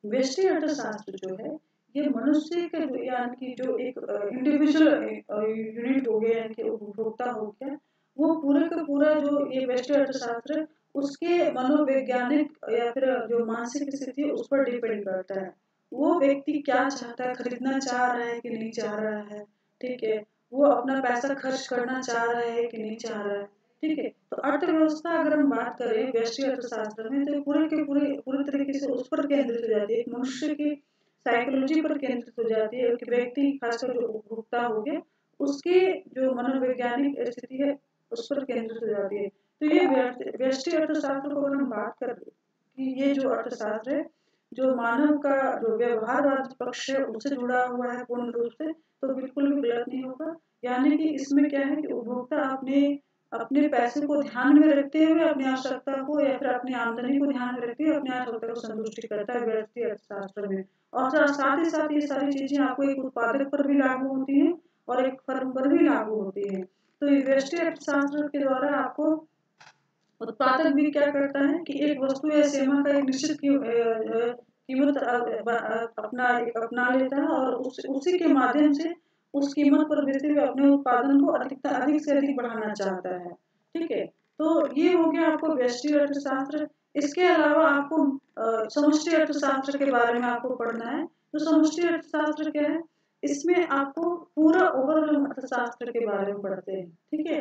व्यष्टि अर्थशास्त्र जो है ये मनुष्य का जो यानी कि जो एक इंडिविजुअल यूनिट हो गया, यानी कि उपभोक्ता हो गया, वो पूरे का पूरा जो ये व्यष्टि अर्थशास्त्र उसके मनोवैज्ञानिक या फिर जो मानसिक स्थिति है उस पर डिपेंड करता है। वो व्यक्ति क्या चाहता है, खरीदना चाह रहा है कि नहीं चाह रहा है। ठीक है, वो अपना पैसा खर्च करना चाह रहा है कि नहीं चाह रहा है। ठीक है, तो अर्थव्यवस्था अगर हम बात करें व्यष्टि अर्थशास्त्र में, तो पूरे के पूरे तरीके से उस पर केंद्रित हो जाती है, एक मनुष्य की साइकोलॉजी पर केंद्रित हो जाती है। एक व्यक्ति खासकर जो उपभोक्ता हो गया उसके जो मनोवैज्ञानिक स्थिति है उस पर केंद्रित हो जाती है। तो ये व्यष्टि अर्थशास्त्र को अगर हम बात करें कि ये जो अर्थशास्त्र है जो मानव का जो व्यवहारवादी पक्ष है उससे जुड़ा हुआ है पूर्ण रूप से, तो बिल्कुल भी गलत नहीं होगा। यानी कि इसमें क्या है कि उपभोक्ता अपने अपने पैसे को ध्यान में रखते हुए अपनी आवश्यकता को या फिर अपनी आमदनी को ध्यान में रखते हुए अपनी आवश्यकता को संतुष्टि करता है व्यष्टि अर्थशास्त्र में। और साथ ही साथ ये सारी चीजें आपको एक उत्पादक पर भी लागू होती है और एक फर्म पर भी लागू होती है। तो ये व्यष्टि अर्थशास्त्र के द्वारा आपको उत्पादक भी क्या करता है कि एक वस्तु या सेवा का एक निश्चित कीमत अपना लेता है और उसी के माध्यम से उस कीमत पर बेचते हुए अपने उत्पादन को अधिक से अधिक बढ़ाना चाहता है। ठीक है, तो ये हो गया आपको व्यष्टि अर्थशास्त्र। इसके अलावा आपको समष्टि अर्थशास्त्र के बारे में आपको पढ़ना है। तो समष्टि अर्थशास्त्र क्या है? इसमें आपको पूरा ओवरऑल अर्थशास्त्र के बारे में पढ़ते हैं। ठीक है,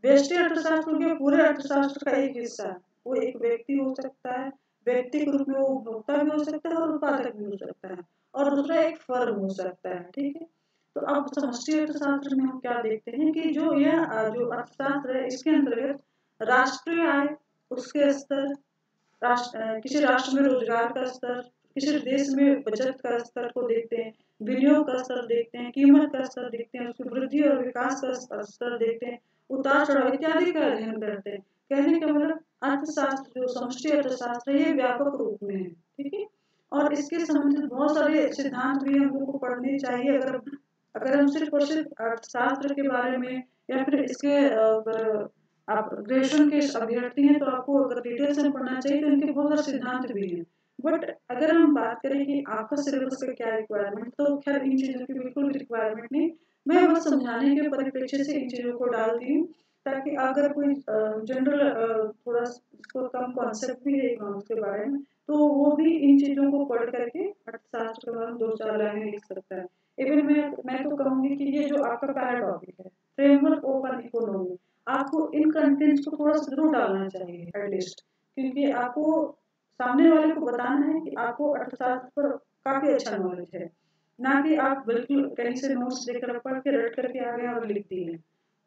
व्यष्टि अर्थशास्त्र के पूरे अर्थशास्त्र का एक हिस्सा, वो एक व्यक्ति हो सकता है, व्यक्ति के रूप में वो उपभोक्ता भी हो सकता है और उत्पादक भी हो सकता है, और दूसरा एक फर्म हो सकता है। ठीक है, तो अब समष्टि अर्थशास्त्र में हम क्या देखते हैं कि जो यह जो अर्थशास्त्र है इसके अंतर्गत राष्ट्रीय आय, उसके स्तर, किसी राष्ट्र में रोजगार का स्तर, किसी देश में बचत का स्तर को देखते हैं, विनियोग का स्तर देखते हैं, कीमत का स्तर देखते हैं, उसकी वृद्धि और विकास का स्तर देखते हैं, उतार चढ़ाव इत्यादि का अध्ययन करते हैं। कहने का मतलब अर्थशास्त्र जो समष्टि अर्थशास्त्र है ये व्यापक रूप में है। ठीक है, और इसके संबंधित बहुत सारे सिद्धांत भी हम लोग को पढ़ने चाहिए। अगर हम सिर्फ और सिर्फ अर्थशास्त्र के बारे में या फिर इसके अगर आप ग्रेजुएशन के अभ्यर्थी हैं तो आपको अगर डिटेल से पढ़ना चाहिए तो इनके बहुत सारे सिद्धांत भी हैं। बट अगर हम बात करें कि आपका सिलेबस का क्या रिक्वायरमेंट, तो खैर इन चीज़ों की बिल्कुल भी रिक्वायरमेंट नहीं, मैं बस समझाने के परिप्रेक्ष्य से इन चीज़ों को डालती हूँ ताकि अगर कोई जनरल थोड़ा इसको कम कॉन्सेप्ट भी है इकोनॉमिक्स के बारे में तो वो भी इन चीज़ों को पढ़ करके अर्थशास्त्र के बारे में 2-4 लाइनें लिख सकता है। इवन मैं तो कहूँगी कि ये जो आपका पहला टॉपिक है फ्रेमवर्क ऑफ इकोनॉमी, आपको इन कंटेंट्स को थोड़ा सा जरूर डालना चाहिए एटलीस्ट, क्योंकि आपको सामने वाले को बताना है कि आपको अर्थशास्त्र पर काफी अच्छा नॉलेज है, ना कि आप बिल्कुल कहीं से नोट्स लेकर पढ़ के रट करके आ गए और लिख दिए।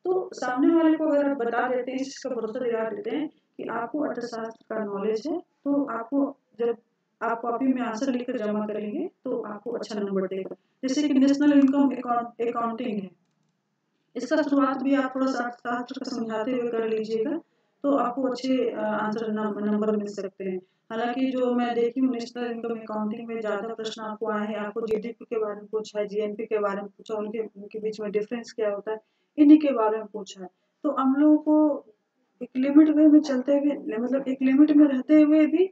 तो सामने वाले को अगर आप बता देते हैं, इसका भरोसा दिला देते हैं कि आपको अर्थशास्त्र का नॉलेज है, तो आपको जब आप कॉपी में आंसर लिखकर जमा करेंगे तो आपको अच्छा नंबर देगा। जैसे कि नेशनल इनकम अकाउंटिंग है, इसका शुरुआत भी आप थोड़ा सा अर्थशास्त्र का समझाते हुए कर लीजिएगा तो आपको अच्छे आंसर नंबर मिल सकते हैं। हालांकि जो मैं देखी हूँ नेशनल इनकम अकाउंटिंग में ज़्यादा प्रश्न आपको आए हैं, आपको जीडीपी के बारे में पूछा है, जीएनपी के बारे में पूछा, उनके बीच में डिफरेंस क्या होता है, इन्हीं के बारे में पूछा है। तो हम लोगों को एक लिमिट वे में चलते हुए, मतलब एक लिमिट में रहते हुए भी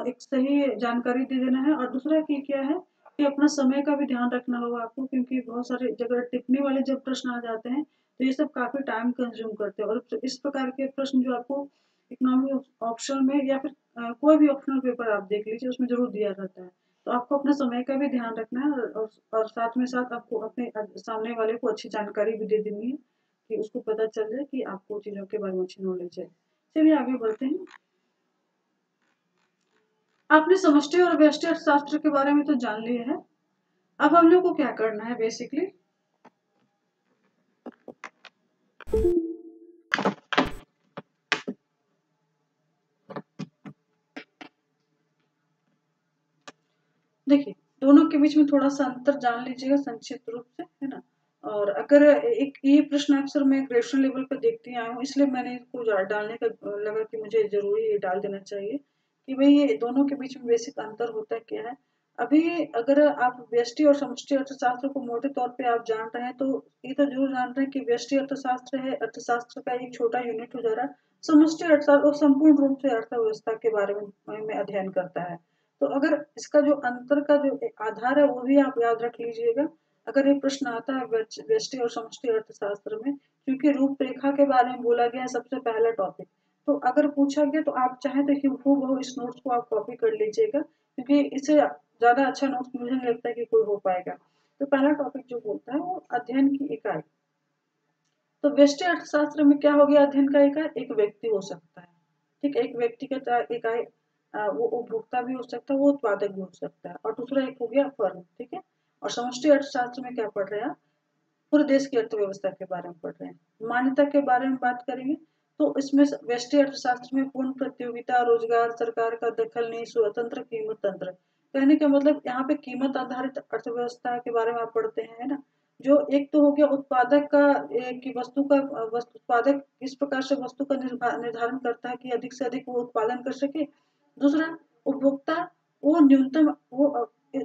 एक सही जानकारी दे देना है। और दूसरा की क्या है कि अपना समय का भी ध्यान रखना होगा आपको, क्योंकि बहुत सारे जगह टिप्पणी वाले जब प्रश्न आ जाते हैं तो ये सब काफी टाइम कंज्यूम करते हैं। और इस प्रकार के प्रश्न जो आपको इकोनॉमिक ऑप्शन में या फिर कोई भी ऑप्शनल पेपर आप देख लीजिए उसमें जरूर दिया रहता है। तो आपको अपने समय का भी ध्यान रखना है और साथ में साथ आपको अपने सामने वाले को अच्छी जानकारी भी दे देनी है कि उसको पता चल जाए कि आपको चीजों के बारे में अच्छी नॉलेज है। चलिए आगे बढ़ते हैं। आपने समष्टि और व्यष्टि अर्थशास्त्र के बारे में तो जान लिया है। अब हम लोग को क्या करना है बेसिकली, देखिए दोनों के बीच में थोड़ा सा अंतर जान लीजिएगा संक्षिप्त रूप से, है ना। और अगर एक ये प्रश्न अक्सर मैं ग्रेजुएशन लेवल पर देखती आई हूँ, इसलिए मैंने इसको डालने का लगा कि मुझे जरूरी ये डाल देना चाहिए कि भाई ये दोनों के बीच में बेसिक अंतर होता क्या है। अभी अगर आप व्यष्टि और समष्टि अर्थशास्त्र को मोटे तौर पे आप जान रहे हैं तो ये तो जरूर जान रहे हैं कि व्यष्टि अर्थशास्त्र है अर्थशास्त्र का एक छोटा यूनिट हो जा रहा है। समष्टि अर्थशास्त्र संपूर्ण रूप से अर्थव्यवस्था के बारे में अध्ययन करता है। तो अगर इसका जो अंतर का जो आधार है वो भी आप याद रख लीजिएगा अगर ये प्रश्न आता है व्यष्टि और समष्टि अर्थशास्त्र में, क्योंकि रूपरेखा के बारे में बोला गया है सबसे पहला टॉपिक। तो अगर पूछा गया तो आप चाहें तो हूबहू इस नोट्स को आप कॉपी कर लीजिएगा, क्योंकि इससे ज्यादा अच्छा नोट्स मुझे नहीं लगता कि कोई हो पाएगा। तो पहला टॉपिक जो बोलता है वो अध्ययन की इकाई। तो व्यष्टि अर्थशास्त्र में क्या हो गया, अध्ययन का इकाई एक व्यक्ति हो सकता है। ठीक है, एक व्यक्तिगत इकाई वो उपभोक्ता भी हो सकता है, वो उत्पादक भी हो सकता है। और दूसरा एक हो गया फर्म। ठीक है, और समष्टि अर्थशास्त्र में क्या पढ़ रहे हैं, पूरे देश की अर्थव्यवस्था के बारे में पढ़ रहे हैं। मान्यता के बारे में बात करेंगे तो इसमें व्यष्टि अर्थशास्त्र में पूर्ण प्रतियोगिता, रोजगार, सरकार का दखल नहीं, स्वतंत्र कीमत तंत्र। कहने का मतलब यहाँ पे कीमत आधारित अर्थव्यवस्था के बारे में आप पढ़ते हैं, है ना। जो एक तो हो गया उत्पादक का, कि वस्तु का, उत्पादक किस प्रकार से वस्तु का निर्धारण करता है कि अधिक से अधिक वो उत्पादन कर सके। दूसरा, उपभोक्ता वो न्यूनतम वो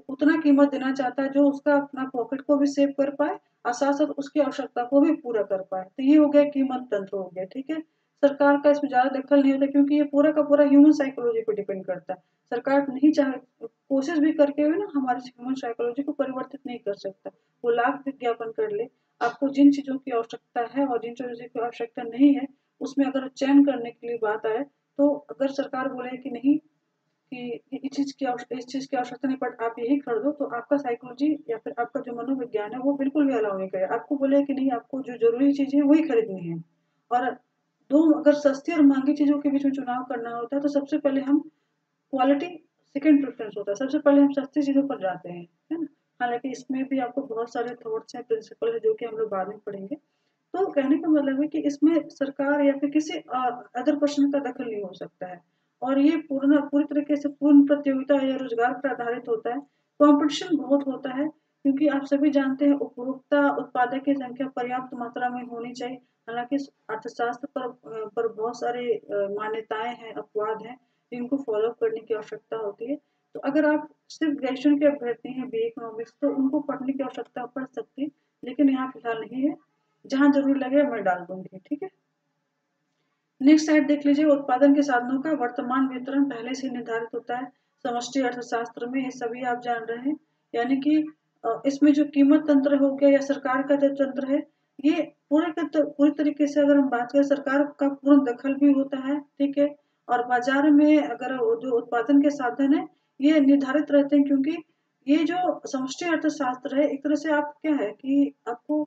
उतना कीमत देना चाहता है जो उसका अपना पॉकेट को भी सेव कर पाए और साथ साथ उसकी आवश्यकता को भी पूरा कर पाए। तो ये हो गया कीमत तंत्र हो गया, ठीक है। सरकार का इसमें ज्यादा दखल नहीं होता क्योंकि ये पूरा का पूरा ह्यूमन साइकोलॉजी पर डिपेंड करता है। सरकार नहीं चाहे कोशिश भी करके हुए ना हमारी ह्यूमन साइकोलॉजी को परिवर्तित नहीं कर सकता। वो लाख विज्ञापन कर ले, आपको जिन चीजों की आवश्यकता है और जिन चीजों की आवश्यकता नहीं है उसमें अगर चयन करने के लिए बात आए, तो अगर सरकार बोले कि नहीं कि इस चीज की आवश्यकता नहीं, बट आप यही खरीदो, तो आपका साइकोलॉजी या फिर आपका जो मनोविज्ञान है वो बिल्कुल भी अलाउ नहीं करेगा। आपको बोले कि नहीं, आपको जो जरूरी चीजें हैं वही खरीदनी है। और दो अगर सस्ती और महंगी चीजों के बीच में चुनाव करना होता है तो सबसे पहले हम क्वालिटी सेकंड प्रेफरेंस होता है, सबसे पहले हम सस्ती चीजों पर जाते हैं, है ना। हालांकि इसमें भी आपको बहुत सारे थॉट्स हैं, प्रिंसिपल है जो कि हम लोग बाद में पढ़ेंगे। तो कहने का मतलब है कि इसमें सरकार या फिर किसी अदर पर्सन का दखल नहीं हो सकता है। और ये पूरी तरीके से पूर्ण प्रतियोगिता या रोजगार पर आधारित होता है। कंपटीशन बहुत होता है क्योंकि आप सभी जानते हैं उपभोक्ता उत्पादक की संख्या पर्याप्त मात्रा में होनी चाहिए। हालांकि अर्थशास्त्र पर बहुत सारे मान्यताएं हैं, अपवाद हैं जिनको फॉलो करने की आवश्यकता होती है। तो अगर आप सिर्फ ग्रेजुएशन के अभ्यर्थी हैं बी इकोनॉमिक्स, तो उनको पढ़ने की आवश्यकता पड़ सकती है, लेकिन यहाँ फिलहाल नहीं है। जहां जरूर लगे मैं डाल दूंगी, ठीक है। नेक्स्ट साइड देख लीजिए, उत्पादन के साधनों का वर्तमान वितरण पहले से निर्धारित होता है। समष्टि अर्थशास्त्र में ये सभी आप जान रहे हैं। यानी कि इसमें जो कीमत तंत्र हो गया या सरकार का जो तंत्र है, ये पूरी तरीके से अगर हम बात करें, सरकार का पूर्ण दखल भी होता है, ठीक है। और बाजार में अगर जो उत्पादन के साधन है ये निर्धारित रहते हैं, क्योंकि ये जो समष्टि अर्थशास्त्र है एक तरह से आप क्या है कि आपको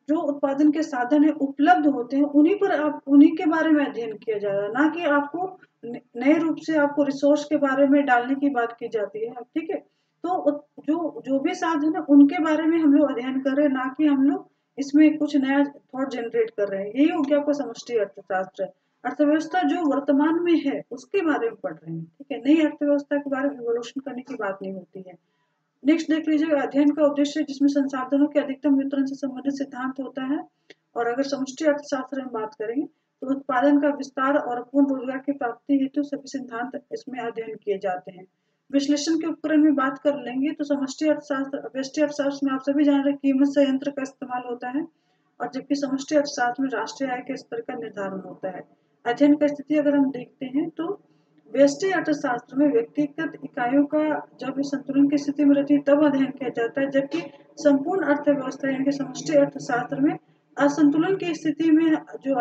जो उत्पादन के साधन है उपलब्ध होते हैं उन्हीं के बारे में अध्ययन किया जा रहा है, ना कि आपको नए रूप से आपको रिसोर्स के बारे में डालने की बात की जाती है, ठीक है। तो जो भी साधन है उनके बारे में हम लोग अध्ययन कर रहे हैं, ना कि हम लोग इसमें कुछ नया थॉट जनरेट कर रहे हैं। यही हो गया आपका समष्टि अर्थशास्त्र। अर्थव्यवस्था जो वर्तमान में है उसके बारे में पढ़ रहे हैं, ठीक है। नई अर्थव्यवस्था के बारे में इवोल्यूशन करने की बात नहीं होती है। नेक्स्ट देख लीजिए, अध्ययन का उद्देश्य जिसमें संसाधनों के अधिकतम वितरण से संबंधित सिद्धांत होता है। और अगर समष्टि अर्थशास्त्र में बात करेंगे तो उत्पादन का विस्तार और पूर्ण रोजगार की प्राप्ति हेतु सभी सिद्धांत इसमें अध्ययन किए जाते हैं। विश्लेषण के उपकरण में बात कर लेंगे तो समष्टि अर्थशास्त्र व्यष्टि अर्थशास्त्र में आप सभी जान रहे हैं कीमत संयंत्र का इस्तेमाल होता है, और जबकि समष्टि अर्थशास्त्र में राष्ट्रीय आय के स्तर का निर्धारण होता है। अध्ययन का स्थिति अगर हम देखते हैं तो व्यष्टि अर्थशास्त्र में व्यक्तिगत इकाइयों का जब संतुलन की स्थिति में रहती है तब अध्ययन किया जाता है, जबकि संपूर्ण अर्थव्यवस्था यानी कि समष्टि अर्थशास्त्र में असंतुलन की स्थिति में जब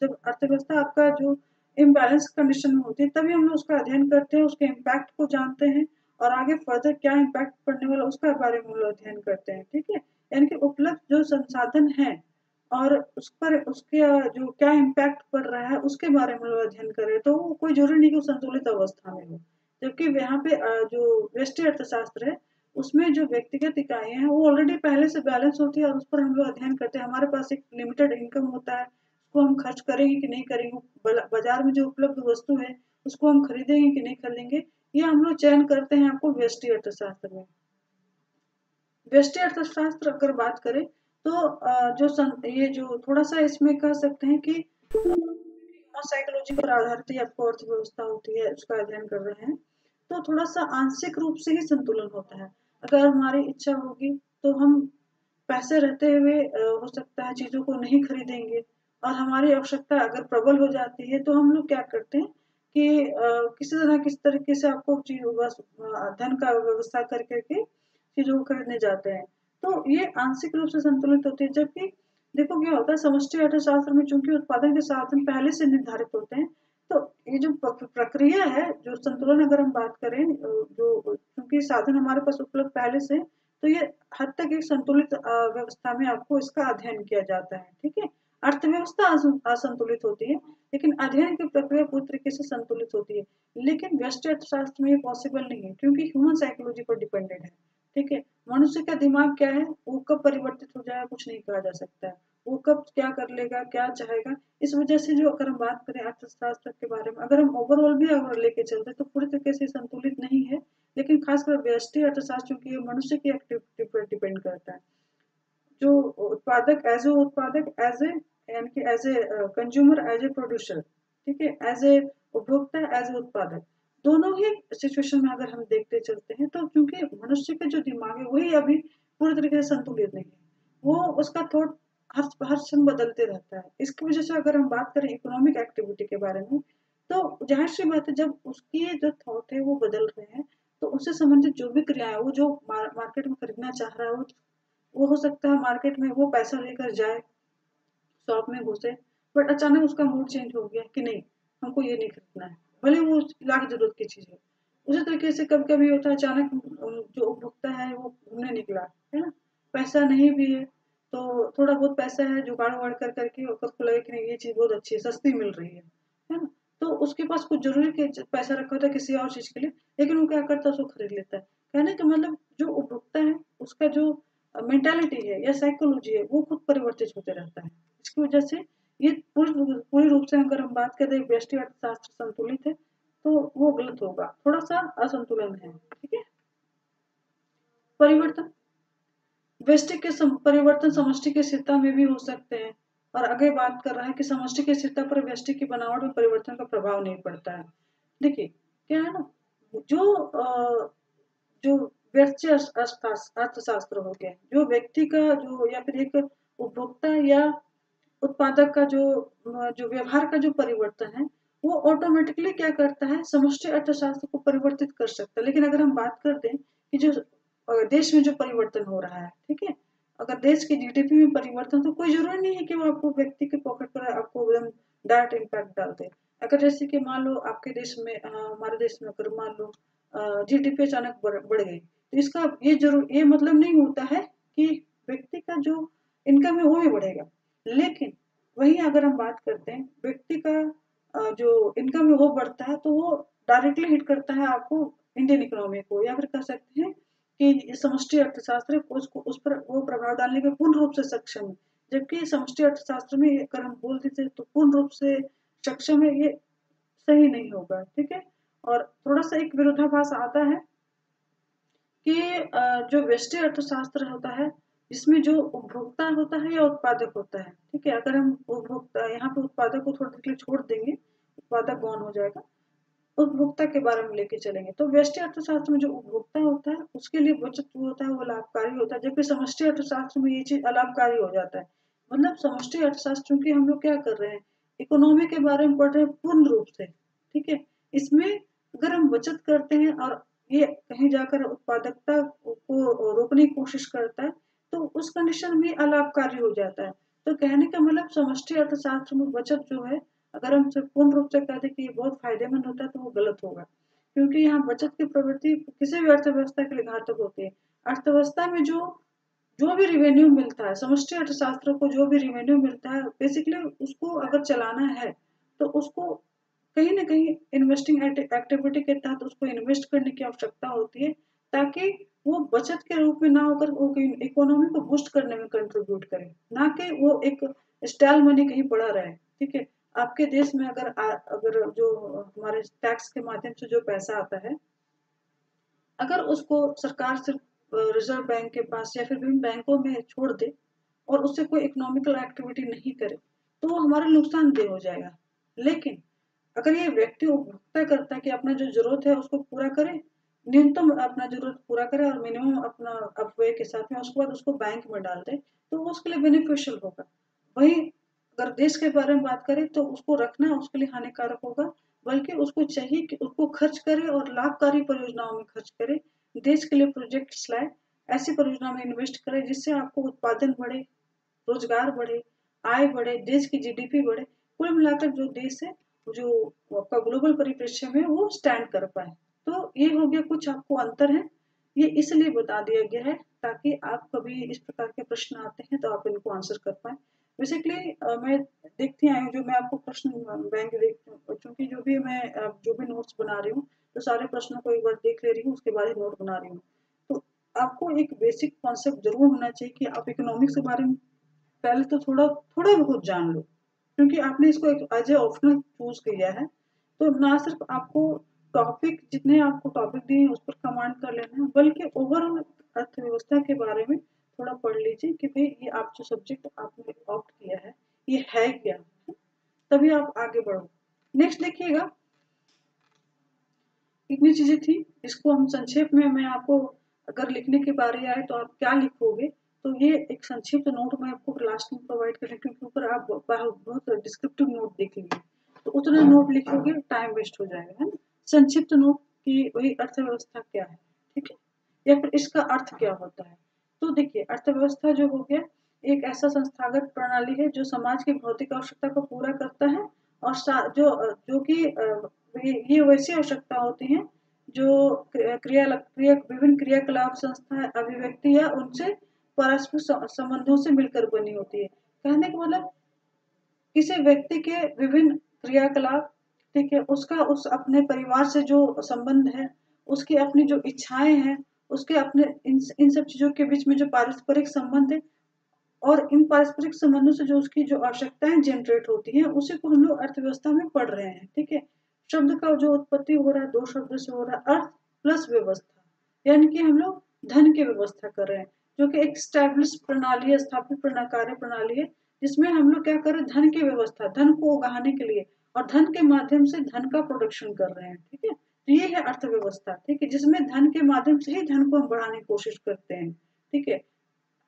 अर्थव्यवस्था आपका जो इम्बैलेंस कंडीशन में होती है तभी हम लोग उसका अध्ययन करते हैं, उसके इम्पैक्ट को जानते हैं और आगे फर्दर क्या इम्पैक्ट पड़ने वाला उसका बारे में हम लोग अध्ययन करते हैं, ठीक है। यानी कि उपलब्ध जो संसाधन है और उस पर उसके जो क्या इम्पैक्ट पड़ रहा है उसके बारे में लोग अध्ययन करें, तो कोई जरूरी नहीं कि वो संतुलित अवस्था में हो। जबकि यहाँ पे जो व्यष्टि अर्थशास्त्र है उसमें जो व्यक्तिगत इकाइयां हैं वो ऑलरेडी पहले से बैलेंस होती है और उस पर हम लोग अध्ययन करते हैं। हमारे पास एक लिमिटेड इनकम होता है, उसको हम खर्च करेंगे कि नहीं करेंगे, बाजार में जो उपलब्ध वस्तु है उसको हम खरीदेंगे कि नहीं खरीदेंगे, ये हम लोग चयन करते हैं आपको व्यष्टि अर्थशास्त्र में। व्यष्टि अर्थशास्त्र अगर बात करें तो ये जो थोड़ा सा इसमें कह सकते हैं कि साइकोलॉजी पर आधारित ही आपको अर्थव्यवस्था होती है उसका अध्ययन कर रहे हैं, तो थोड़ा सा आंशिक रूप से ही संतुलन होता है। अगर हमारी इच्छा होगी तो हम पैसे रहते हुए हो सकता है चीजों को नहीं खरीदेंगे, और हमारी आवश्यकता अगर प्रबल हो जाती है तो हम लोग क्या करते हैं कि किसी तरीके से आपको धन का व्यवस्था कर करके चीजों को खरीदने जाते हैं। तो ये आंशिक रूप से संतुलित होती है, जबकि देखो क्या होता है समष्टि अर्थशास्त्र में चूंकि उत्पादन के साधन पहले से निर्धारित होते हैं, तो ये जो प्रक्रिया है जो संतुलन अगर हम बात करें जो क्योंकि साधन हमारे पास उपलब्ध पहले से, तो ये हद तक एक संतुलित व्यवस्था में आपको इसका अध्ययन किया जाता है, ठीक है। अर्थव्यवस्था असंतुलित होती है लेकिन अध्ययन की प्रक्रिया पूरी तरीके से संतुलित होती है। लेकिन व्यष्टि अर्थशास्त्र में ये पॉसिबल नहीं है क्योंकि ह्यूमन साइकोलॉजी पर डिपेंडेंट है। ठीक है। मनुष्य का दिमाग क्या है, वो कब परिवर्तित हो जाए कुछ नहीं कहा जा सकता है, वो कब क्या कर लेगा, क्या चाहेगा। इस वजह से जो अगर हम बात करें अर्थशास्त्र के बारे में, अगर हम ओवरऑल भी अगर लेके चलते तो पूरी तरीके से संतुलित नहीं है, लेकिन खासकर व्यष्टि अर्थशास्त्र क्योंकि ये मनुष्य की एक्टिविटी पर डिपेंड करता है। जो उत्पादक एज ए उत्पादक, एज ए यानी कि as a consumer, as a producer, ठीक है, एज ए उपभोक्ता, एज ए उत्पादक, दोनों ही सिचुएशन में अगर हम देखते चलते हैं तो क्योंकि मनुष्य का जो दिमाग है वही अभी पूरी तरीके से संतुलित नहीं है, वो उसका थॉट हर हर क्षण बदलते रहता है। इसकी वजह से अगर हम बात करें इकोनॉमिक एक्टिविटी के बारे में, तो जाहिर सी बात है जब उसकी जो थॉट है वो बदल रहे हैं, तो उससे संबंधित जो भी क्रियाएं, वो जो मार्केट में खरीदना चाह रहा है, वो हो सकता है मार्केट में वो पैसा लेकर जाए, शॉप में घुसे, बट अचानक उसका मूड चेंज हो गया कि नहीं, हमको ये नहीं खरीदना है, भले वो लाख जरूरत की चीज है। उसी तरीके से कभी कभी होता है अचानक जो उपभोक्ता है वो घूमने निकला, है ना, पैसा नहीं भी है, तो थोड़ा बहुत पैसा है, जुगाड़ उगाड़ कर करके उसको लगे कि नहीं ये चीज बहुत अच्छी है, सस्ती मिल रही है ना, तो उसके पास कुछ जरूरी के पैसा रखा होता है किसी और चीज के लिए, लेकिन वो क्या करता है उसको खरीद लेता है। कहने का मतलब जो उपभोक्ता है उसका जो मेंटालिटी है या साइकोलॉजी है वो खुद परिवर्तित होते रहता है। इसकी वजह से ये पूरी रूप से अगर हम बात करें व्यष्टि अर्थशास्त्र संतुलित है तो वो गलत होगा, थोड़ा सा असंतुलन है, ठीक है। परिवर्तन, व्यष्टि के परिवर्तन समष्टि की स्थिरता में भी हो सकते हैं, और आगे बात कर रहा है कि समष्टि की स्थिरता पर व्यष्टि की बनावट में परिवर्तन का प्रभाव नहीं पड़ता है। देखिए क्या है ना, जो व्यष्टि अर्थशास्त्र हो गया, जो व्यक्ति का जो या फिर एक उपभोक्ता या उत्पादक का जो जो व्यवहार का जो परिवर्तन है, वो ऑटोमेटिकली क्या करता है, समष्टि अर्थशास्त्र को परिवर्तित कर सकता है। लेकिन अगर हम बात करते हैं कि जो देश में जो परिवर्तन हो रहा है, ठीक है, अगर देश की जीडीपी में परिवर्तन, तो कोई जरूरी नहीं है कि वो आपको व्यक्ति के पॉकेट पर आपको एकदम डायरेक्ट इम्पैक्ट डाल दे। अगर जैसे कि मान लो आपके देश में हमारे देश में अगर मान लो जीडीपी अचानक बढ़ गई, तो इसका ये मतलब नहीं होता है कि व्यक्ति का जो इनकम है वो भी बढ़ेगा। लेकिन वहीं अगर हम बात करते हैं व्यक्ति का जो इनकम है वो बढ़ता है, तो वो डायरेक्टली हिट करता है आपको इंडियन इकोनॉमी को, या फिर कह सकते हैं कि समष्टि अर्थशास्त्र उसको उस पर वो प्रभाव डालने के पूर्ण रूप से सक्षम है। जबकि समष्टि अर्थशास्त्र में अगर हम बोल देते तो पूर्ण रूप से सक्षम है, ये सही नहीं होगा, ठीक है। और थोड़ा सा एक विरोधाभास आता है कि जो व्यष्टि अर्थशास्त्र होता है इसमें जो उपभोक्ता होता है या उत्पादक होता है, ठीक है, अगर हम उपभोक्ता यहाँ पे उत्पादक को थोड़ी देर के लिए छोड़ देंगे, उत्पादक गौण हो जाएगा, उपभोक्ता के बारे में लेके चलेंगे, तो व्यष्टि अर्थशास्त्र में जो उपभोक्ता होता है उसके लिए बचत जो होता है वो लाभकारी होता है, जबकि समष्टि अर्थशास्त्र में ये चीज अलाभकारी हो जाता है। मतलब समष्टि अर्थशास्त्र क्योंकि हम लोग क्या कर रहे हैं, इकोनॉमी के बारे में पढ़ रहे हैं पूर्ण रूप से, ठीक है, इसमें अगर हम बचत करते हैं और ये कहीं जाकर उत्पादकता को रोकने की कोशिश करता है, तो उस कंडीशन में अलाभकारी हो जाता है। तो कहने का मतलब समष्टि अर्थशास्त्र में बचत जो है, अगर हम सिर्फ पूर्ण रूप से कह दें कि ये बहुत फायदेमंद होता है तो वो गलत होगा, क्योंकि यहाँ बचत की प्रवृत्ति किसी भी अर्थव्यवस्था के लिए घातक होती है। अर्थव्यवस्था में जो जो भी रिवेन्यू मिलता है, समष्टि अर्थशास्त्र को जो भी रिवेन्यू मिलता है, बेसिकली उसको अगर चलाना है तो उसको कहीं ना कहीं इन्वेस्टिंग एक्टिविटी के तहत उसको इन्वेस्ट करने की आवश्यकता होती है, ताकि वो बचत के रूप में ना होकर वो इकोनॉमी को बूस्ट करने में कंट्रीब्यूट करे, ना कि वो एक स्टैल मनी कहीं पड़ा रहे, ठीक है। आपके देश में अगर जो हमारे टैक्स के माध्यम से जो पैसा आता है, अगर उसको सरकार सिर्फ रिजर्व बैंक के पास या फिर विभिन्न बैंकों में छोड़ दे और उससे कोई इकोनॉमिकल एक्टिविटी नहीं करे, तो वो हमारा नुकसानदेह हो जाएगा। लेकिन अगर ये व्यक्ति उपभोक्ता करता है कि अपना जो जरूरत है उसको पूरा करे, न्यूनतम अपना जरूरत पूरा करे और मिनिमम अपना अपव्यय के साथ में उसके बाद उसको बैंक में डाल दे, तो वो उसके लिए बेनिफिशियल होगा। वहीं अगर देश के बारे में बात करें तो उसको रखना उसके लिए हानिकारक होगा, बल्कि उसको चाहिए कि उसको खर्च करे और लाभकारी परियोजनाओं में खर्च करे, देश के लिए प्रोजेक्ट्स लाए, ऐसी परियोजना में इन्वेस्ट करे जिससे आपको उत्पादन बढ़े, रोजगार बढ़े, आय बढ़े, देश की जीडीपी बढ़े, कुल मिलाकर जो देश है जो आपका ग्लोबल परिप्रेक्ष्य में वो स्टैंड कर पाए। तो ये हो गया कुछ आपको अंतर है, ये इसलिए बता दिया गया है ताकि आप कभी इस प्रकार के प्रश्न आते हैं तो आप इनको आंसर कर पाए। बेसिकली मैं देखती आई हूँ, जो मैं आपको प्रश्न बैंक देखती हूँ, क्योंकि जो भी नोट्स बना रही हूँ तो सारे प्रश्नों को एक बार देख ले रही हूँ, उसके बाद ही नोट बना रही हूँ। तो आपको एक बेसिक कॉन्सेप्ट जरूर होना चाहिए कि आप इकोनॉमिक्स के बारे में पहले तो थोड़ा थोड़ा बहुत जान लो, क्योंकि आपने इसको एक एज ए ऑप्शनल चूज किया है। तो ना सिर्फ आपको टॉपिक, जितने आपको टॉपिक दिए हैं उस पर कमांड कर लेना है, बल्कि ओवरऑल अर्थव्यवस्था के बारे में थोड़ा पढ़ लीजिए कि भाई ये आप जो सब्जेक्ट आपने ऑप्ट किया है ये है क्या, तभी आप आगे बढ़ो। नेक्स्ट देखिएगा, इतनी चीजें थी, इसको हम संक्षेप में, मैं आपको अगर लिखने की बारी आए तो आप क्या लिखोगे, तो ये एक संक्षिप्त नोट मैं आपको लास्ट में प्रोवाइड करें, क्योंकि ऊपर आप बहुत डिस्क्रिप्टिव नोट देख लीजिए, तो उतना नोट लिखोगे टाइम वेस्ट हो जाएगा, है ना। संक्षिप्त नोट की वही अर्थव्यवस्था क्या है, ठीक है, या फिर इसका अर्थ क्या होता है। तो देखिए, अर्थव्यवस्था जो हो गया एक ऐसा संस्थागत प्रणाली है जो समाज की भौतिक आवश्यकता को पूरा करता है, और जो कि ये वैसी आवश्यकता होती हैं जो विभिन्न क्रियाकलाप, संस्था, अभिव्यक्ति या उनसे परस्पर संबंधों से मिलकर बनी होती है। कहने का मतलब किसी व्यक्ति के विभिन्न क्रियाकलाप, ठीक है, उसका उस अपने परिवार से जो संबंध है, उसकी अपनी जो इच्छाएं हैं, उसके अपने इन सब चीजों के बीच में जो पारस्परिक संबंध है, और इन पारस्परिक संबंधों से जो उसकी जो आवश्यकताएं जनरेट होती हैं, उसी को हम लोग अर्थव्यवस्था में पढ़ रहे हैं, ठीक है। शब्द का जो उत्पत्ति हो रहा है दो शब्द से हो रहा है, अर्थ प्लस व्यवस्था, यानी कि हम लोग धन की व्यवस्था कर रहे हैं, जो कि एक स्टैब्लिश प्रणाली है, स्थापित कार्य प्रणाली है, जिसमें हम लोग क्या कर रहे हैं, धन की व्यवस्था, धन को उगाने के लिए, और धन के माध्यम से धन का प्रोडक्शन कर रहे हैं, ठीक है। तो ये है अर्थव्यवस्था, ठीक है, जिसमें धन के माध्यम से ही धन को हम बढ़ाने की कोशिश करते हैं, ठीक है।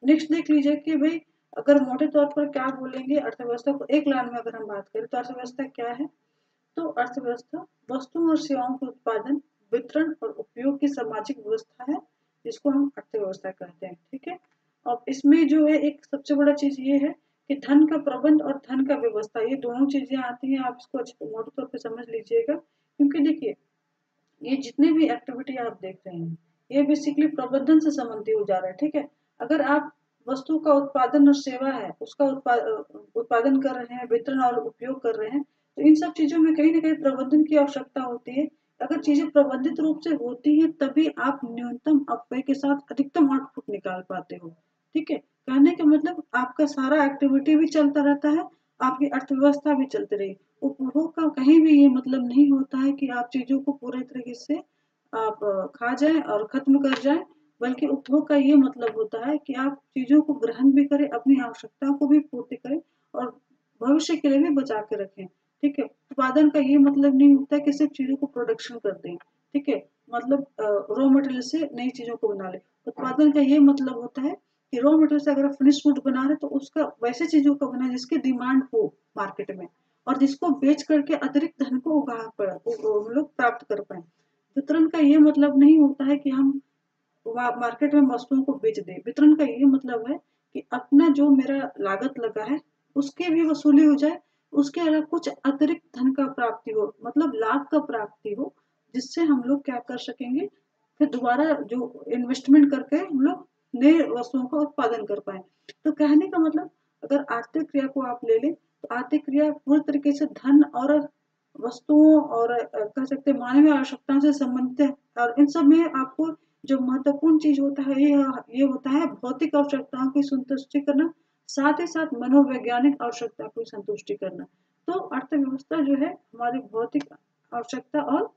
नेक्स्ट देख लीजिए कि भाई अगर मोटे तौर पर क्या बोलेंगे अर्थव्यवस्था को, एक लाइन में अगर हम बात करें तो अर्थव्यवस्था क्या है। तो अर्थव्यवस्था वस्तुओं और सेवाओं के उत्पादन, वितरण और उपयोग की सामाजिक व्यवस्था है, जिसको हम अर्थव्यवस्था कहते हैं, ठीक है। और इसमें जो है एक सबसे बड़ा चीज ये है कि धन का प्रबंध और धन का व्यवस्था, ये दोनों चीजें आती हैं, आप इसको अच्छे मोटे तौर पर समझ लीजिएगा, क्योंकि देखिए ये जितने भी एक्टिविटी आप देख रहे हैं ये बेसिकली प्रबंधन से संबंधित हो जा रहा है, ठीक है। अगर आप वस्तु का उत्पादन और सेवा है उसका उत्पादन कर रहे हैं, वितरण और उपयोग कर रहे हैं, तो इन सब चीजों में कहीं ना कहीं प्रबंधन की आवश्यकता होती है। अगर चीजें प्रबंधित रूप से होती हैं तभी आप न्यूनतम अपव्यय के साथ अधिकतम आउटपुट निकाल पाते हो, ठीक है। कहने का मतलब आपका सारा एक्टिविटी भी चलता रहता है, आपकी अर्थव्यवस्था भी चलती रही। उपभोग का कहीं भी ये मतलब नहीं होता है कि आप चीजों को पूरे तरीके से आप खा जाएं और खत्म कर जाएं, बल्कि उपभोग का ये मतलब होता है कि आप चीजों को ग्रहण भी करें, अपनी आवश्यकताओं को भी पूर्ति करें, और भविष्य के लिए भी बचा के रखें, ठीक है। उत्पादन का ये मतलब नहीं होता है कि सिर्फ चीजों को प्रोडक्शन कर दें, ठीक है, मतलब रॉ मटेरियल से नई चीजों को बना ले। उत्पादन का ये मतलब होता है कि रॉ मटेरियल से अगर आप फिनिश गुड बना रहे तो उसका वैसे चीजों का बना जिसकी डिमांड हो मार्केट में, और जिसको बेच करके अतिरिक्त धन को हम लोग प्राप्त कर पाए। वितरण का ये मतलब नहीं होता है कि हम मार्केट में वस्तुओं को बेच दें। वितरण का ये मतलब है कि अपना जो मेरा लागत लगा है उसकी भी वसूली हो जाए, उसके अलावा कुछ अतिरिक्त धन का प्राप्ति हो, मतलब लाभ का प्राप्ति हो, जिससे हम लोग क्या कर सकेंगे, फिर दोबारा जो इन्वेस्टमेंट करके हम लोग नए वस्तुओं का उत्पादन कर पाए। तो कहने का मतलब अगर आर्थिक क्रिया को आप ले लें तो आर्थिक क्रिया पूरी तरीके से धन और वस्तुओं और कह सकते हैं मानवीय आवश्यकताओं से संबंधित है, और इन सब में आपको जो महत्वपूर्ण चीज होता है ये होता है भौतिक आवश्यकताओं की संतुष्टि करना, साथ ही साथ मनोवैज्ञानिक आवश्यकता की संतुष्टि करना। तो अर्थव्यवस्था जो है हमारी भौतिक आवश्यकता और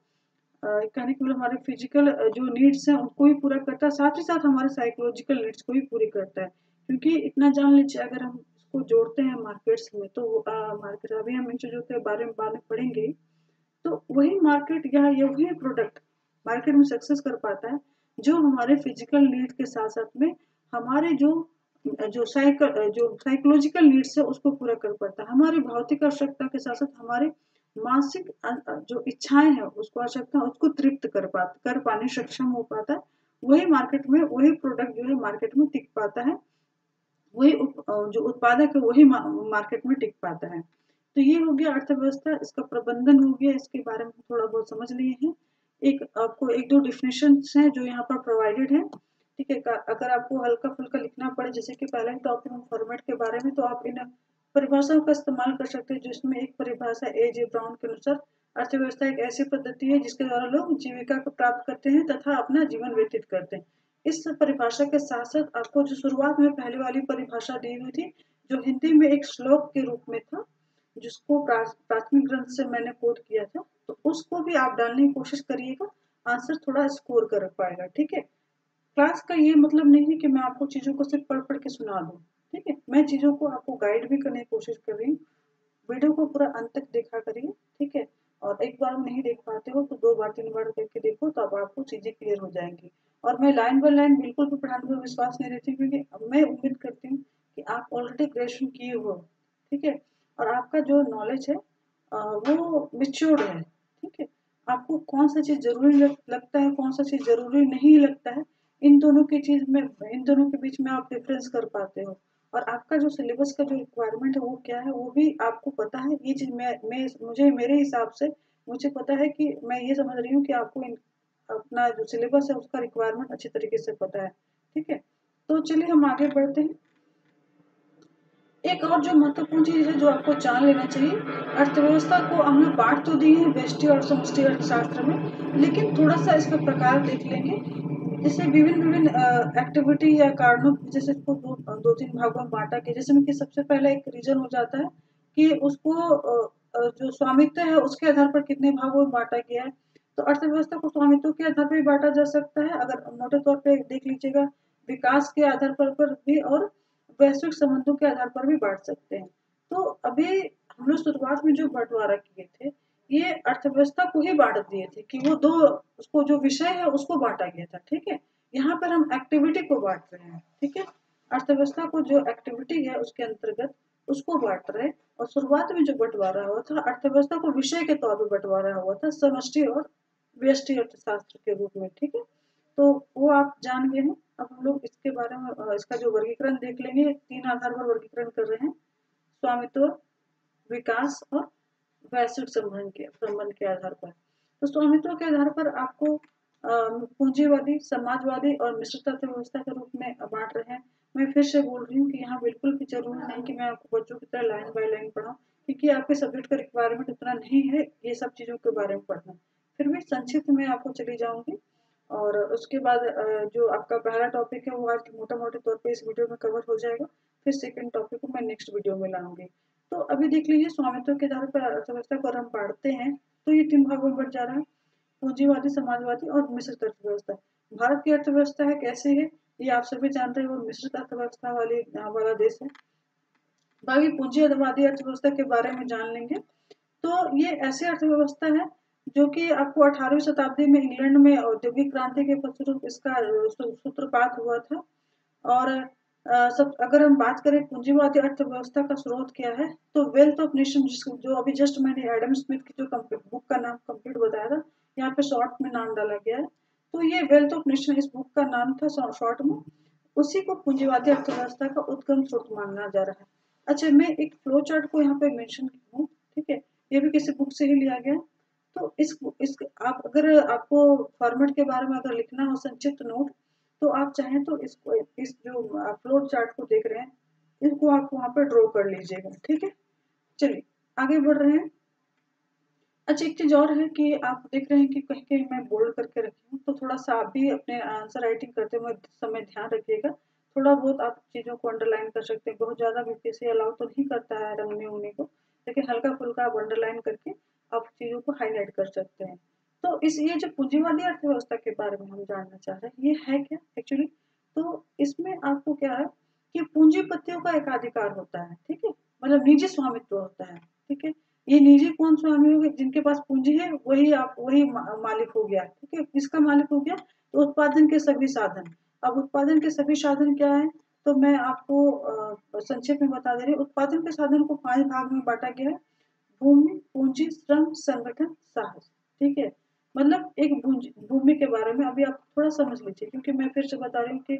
कहने के मतलब हमारे फिजिकल जो नीड्स हैं उनको भी पूरा करता है, साथ ही साथ हमारे साइकोलॉजिकल नीड्स को भी पूरी करता है। क्योंकि इतना जान लीजिए अगर हम इसको जोड़ते हैं मार्केट्स में, तो मार्केट अभी हम इन चीजों के बारे में बाद में पढ़ेंगे, तो वही मार्केट या ये वही प्रोडक्ट मार्केट में सक्सेस कर पाता है जो हमारे फिजिकल नीड के साथ साथ में हमारे जो साइकोलॉजिकल नीड्स है उसको पूरा कर पाता है। हमारी भौतिक आवश्यकता के साथ साथ हमारे मानसिक जो इच्छाएं हैं उसको आवश्यकता उसको तृप्त कर पाने सक्षम हो पाता है। वही मार्केट में वही प्रोडक्ट जो है मार्केट में टिक पाता है, वही जो उत्पादक है वही मार्केट में टिक पाता है। तो ये हो गया अर्थव्यवस्था, इसका प्रबंधन हो गया, इसके बारे में थोड़ा बहुत समझ लिए हैं। एक आपको एक दो डिफिनेशन हैं जो यहाँ पर प्रोवाइडेड है, ठीक है। अगर आपको हल्का फुल्का लिखना पड़े जैसे कि पहले टॉपिक में फॉर्मेट के बारे में, तो आप इन परिभाषाओं का इस्तेमाल कर सकते हैं, जिसमें एक परिभाषा A.J. ब्राउन के अनुसार अर्थव्यवस्था एक ऐसी पद्धति है जिसके द्वारा लोग जीविका को प्राप्त करते हैं तथा अपना जीवन व्यतीत करते हैं। इस परिभाषा के साथ साथ आपको जो शुरुआत में पहले वाली परिभाषा दी हुई थी, जो हिंदी में एक श्लोक के रूप में था, जिसको प्राथमिक ग्रंथ से मैंने कोट किया था, तो उसको भी आप डालने की कोशिश करिएगा, आंसर थोड़ा स्कोर कर पाएगा। ठीक है, क्लास का ये मतलब नहीं है कि मैं आपको चीज़ों को सिर्फ पढ़ पढ़ के सुना दूँ। ठीक है, मैं चीज़ों को आपको गाइड भी करने की कोशिश कर रही हूँ। वीडियो को पूरा अंत तक देखा करिए। ठीक है, और एक बार नहीं देख पाते हो तो 2 बार 3 बार करके देखो, तो अब आपको चीज़ें क्लियर हो जाएंगी। और मैं लाइन बाय लाइन बिल्कुल भी पढ़ाने में विश्वास नहीं रहती, क्योंकि मैं उम्मीद करती हूँ कि आप ऑलरेडी ग्रेजुएशन किए हो। ठीक है, और आपका जो नॉलेज है वो मेच्योर्ड है। ठीक है, आपको कौन सा चीज़ जरूरी लगता है, कौन सा चीज़ जरूरी नहीं लगता है, इन दोनों की चीज़ में, इन दोनों के बीच में आप डिफरेंस कर पाते हो। और आपका जो सिलेबस का जो रिक्वायरमेंट है वो क्या है, वो भी आपको पता है। ये चीज़ मैं मुझे मेरे हिसाब से मुझे पता है कि मैं ये समझ रही हूँ कि आपको अपना जो सिलेबस है उसका रिक्वायरमेंट अच्छी तरीके से पता है। ठीक है, तो चलिए हम आगे बढ़ते हैं। एक और जो महत्वपूर्ण चीज़ है जो आपको जान लेना चाहिए, अर्थव्यवस्था को हम लोग बांट तो दिए हैं व्यष्टि और समष्टि अर्थशास्त्र में, लेकिन थोड़ा सा इसका प्रकार देख लेंगे। जैसे विभिन्न विभिन्न एक्टिविटी या कारणों, जैसे इसको दो तीन भागों में बांटा गया। जैसे कि सबसे पहले एक रीजन हो जाता है कि उसको जो स्वामित्व है उसके आधार पर कितने भागों में बांटा गया है। तो अर्थव्यवस्था को स्वामित्व के आधार पर भी बांटा जा सकता है, अगर मोटे तौर पे देख लीजिएगा, विकास के आधार पर भी, और वैश्विक संबंधों के आधार पर भी बांट सकते हैं। तो अभी हम लोग शुरुआत में जो बंटवारा किए थे, ये अर्थव्यवस्था को ही बांट दिए थे कि वो दो, उसको जो विषय है उसको बांटा गया था। ठीक है, यहाँ पर हम एक्टिविटी को बांट रहे हैं। ठीक है, अर्थव्यवस्था को जो एक्टिविटी है उसके अंतर्गत उसको बांट रहे हैं। और शुरुआत में जो बंटवारा हुआ था, अर्थव्यवस्था को विषय के तौर पर बंटवारा हुआ था, समष्टि और व्यष्टि अर्थशास्त्र के रूप में। ठीक है, तो वो आप जान गए हैं। अब हम लोग इसके बारे में इसका जो वर्गीकरण देख लेंगे। 3 आधार पर वर्गीकरण कर रहे हैं, स्वामित्व, विकास और वैश्विक संबंध के आधार पर। तो स्वामित्व के आधार पर आपको पूंजीवादी, समाजवादी और मिश्रित अर्थव्यवस्था के रूप में बांट रहे हैं। मैं फिर से बोल रही हूँ कि यहाँ बिल्कुल भी जरूरी नहीं कि मैं आपको बच्चों की तरह लाइन बाय लाइन पढ़ाऊँ, क्योंकि आपके सब्जेक्ट का रिक्वायरमेंट उतना नहीं है ये सब चीज़ों के बारे में पढ़ना। फिर भी संक्षिप्त में आपको चली जाऊंगी। और उसके बाद जो आपका पहला टॉपिक है वो आज मोटा मोटे तौर पे इस वीडियो में कवर हो जाएगा। फिर सेकंड टॉपिक को मैं नेक्स्ट वीडियो में लाऊंगी। तो अभी देख लीजिए, स्वामित्व के आधार पर अर्थव्यवस्था को हम पढ़ते हैं तो ये 3 भागों में बढ़ जा रहा है, पूंजीवादी, समाजवादी और मिश्रित अर्थव्यवस्था। भारत की अर्थव्यवस्था है कैसे है, ये आप सभी जानते हैं, वो मिश्रित अर्थव्यवस्था वाला देश है। बाकी पूंजीवादी अर्थव्यवस्था के बारे में जान लेंगे। तो ये ऐसी अर्थव्यवस्था है जो कि आपको 18वीं शताब्दी में इंग्लैंड में औद्योगिक क्रांति के फलस्वरूप इसका सूत्रपात हुआ था। और सब अगर हम बात करें पूंजीवादी अर्थव्यवस्था का स्रोत क्या है, तो वेल्थ ऑफ नेशन, जो अभी जस्ट मैंने एडम स्मिथ की जो बुक का नाम कंप्लीट बताया था, यहाँ पे शॉर्ट में नाम डाला गया है। तो ये वेल्थ ऑफ नेशन इस बुक का नाम था शॉर्ट में। उसी को पूंजीवादी अर्थव्यवस्था का उद्गम स्रोत माना जा रहा है। अच्छा, मैं एक फ्लो चार्ट को यहाँ पे मेंशन की हूँ। ठीक है, ये भी किसी बुक से ही लिया गया। तो इस आप अगर आपको फॉर्मेट के बारे में अगर लिखना हो संक्षिप्त नोट, तो आप चाहें तो इसको, इस जो फ्लो चार्ट को देख रहे हैं, इसको आप वहाँ पे ड्रॉ कर लीजिएगा। ठीक है, चलिए आगे बढ़ रहे हैं। अच्छा, एक चीज और है कि आप देख रहे हैं कि कहीं कहीं मैं बोल्ड करके रखी हूँ, तो थोड़ा सा आप भी अपने आंसर राइटिंग करते हुए समय ध्यान रखिएगा। थोड़ा बहुत आप चीजों को अंडरलाइन कर सकते हैं, बहुत ज्यादा बीपीएससी अलाउ तो नहीं करता है रंगने उंगने को, लेकिन हल्का फुल्का आप अंडरलाइन करके आप चीजों को हाईलाइट कर सकते हैं। तो इस ये जो पूंजीवादी अर्थव्यवस्था के बारे में हम जानना चाह रहे हैं, ये है क्या एक्चुअली। तो इसमें आपको क्या है कि पूंजीपतियों का एकाधिकार होता है। ठीक है, मतलब निजी स्वामित्व होता है। ठीक है, ये निजी कौन स्वामी हो गए, जिनके पास पूंजी है वही आप वही मालिक हो गया। ठीक है, किसका मालिक हो गया, तो उत्पादन के सभी साधन। अब उत्पादन के सभी साधन क्या है, तो मैं आपको संक्षेप में बता दे रही हूँ। उत्पादन के साधन को 5 भाग में बांटा गया है, भूमि, पूंजी, श्रम, संगठन, साहस। ठीक है, मतलब एक भूमि के बारे में अभी आप थोड़ा समझ लीजिए, क्योंकि मैं फिर से बता रही हूँ कि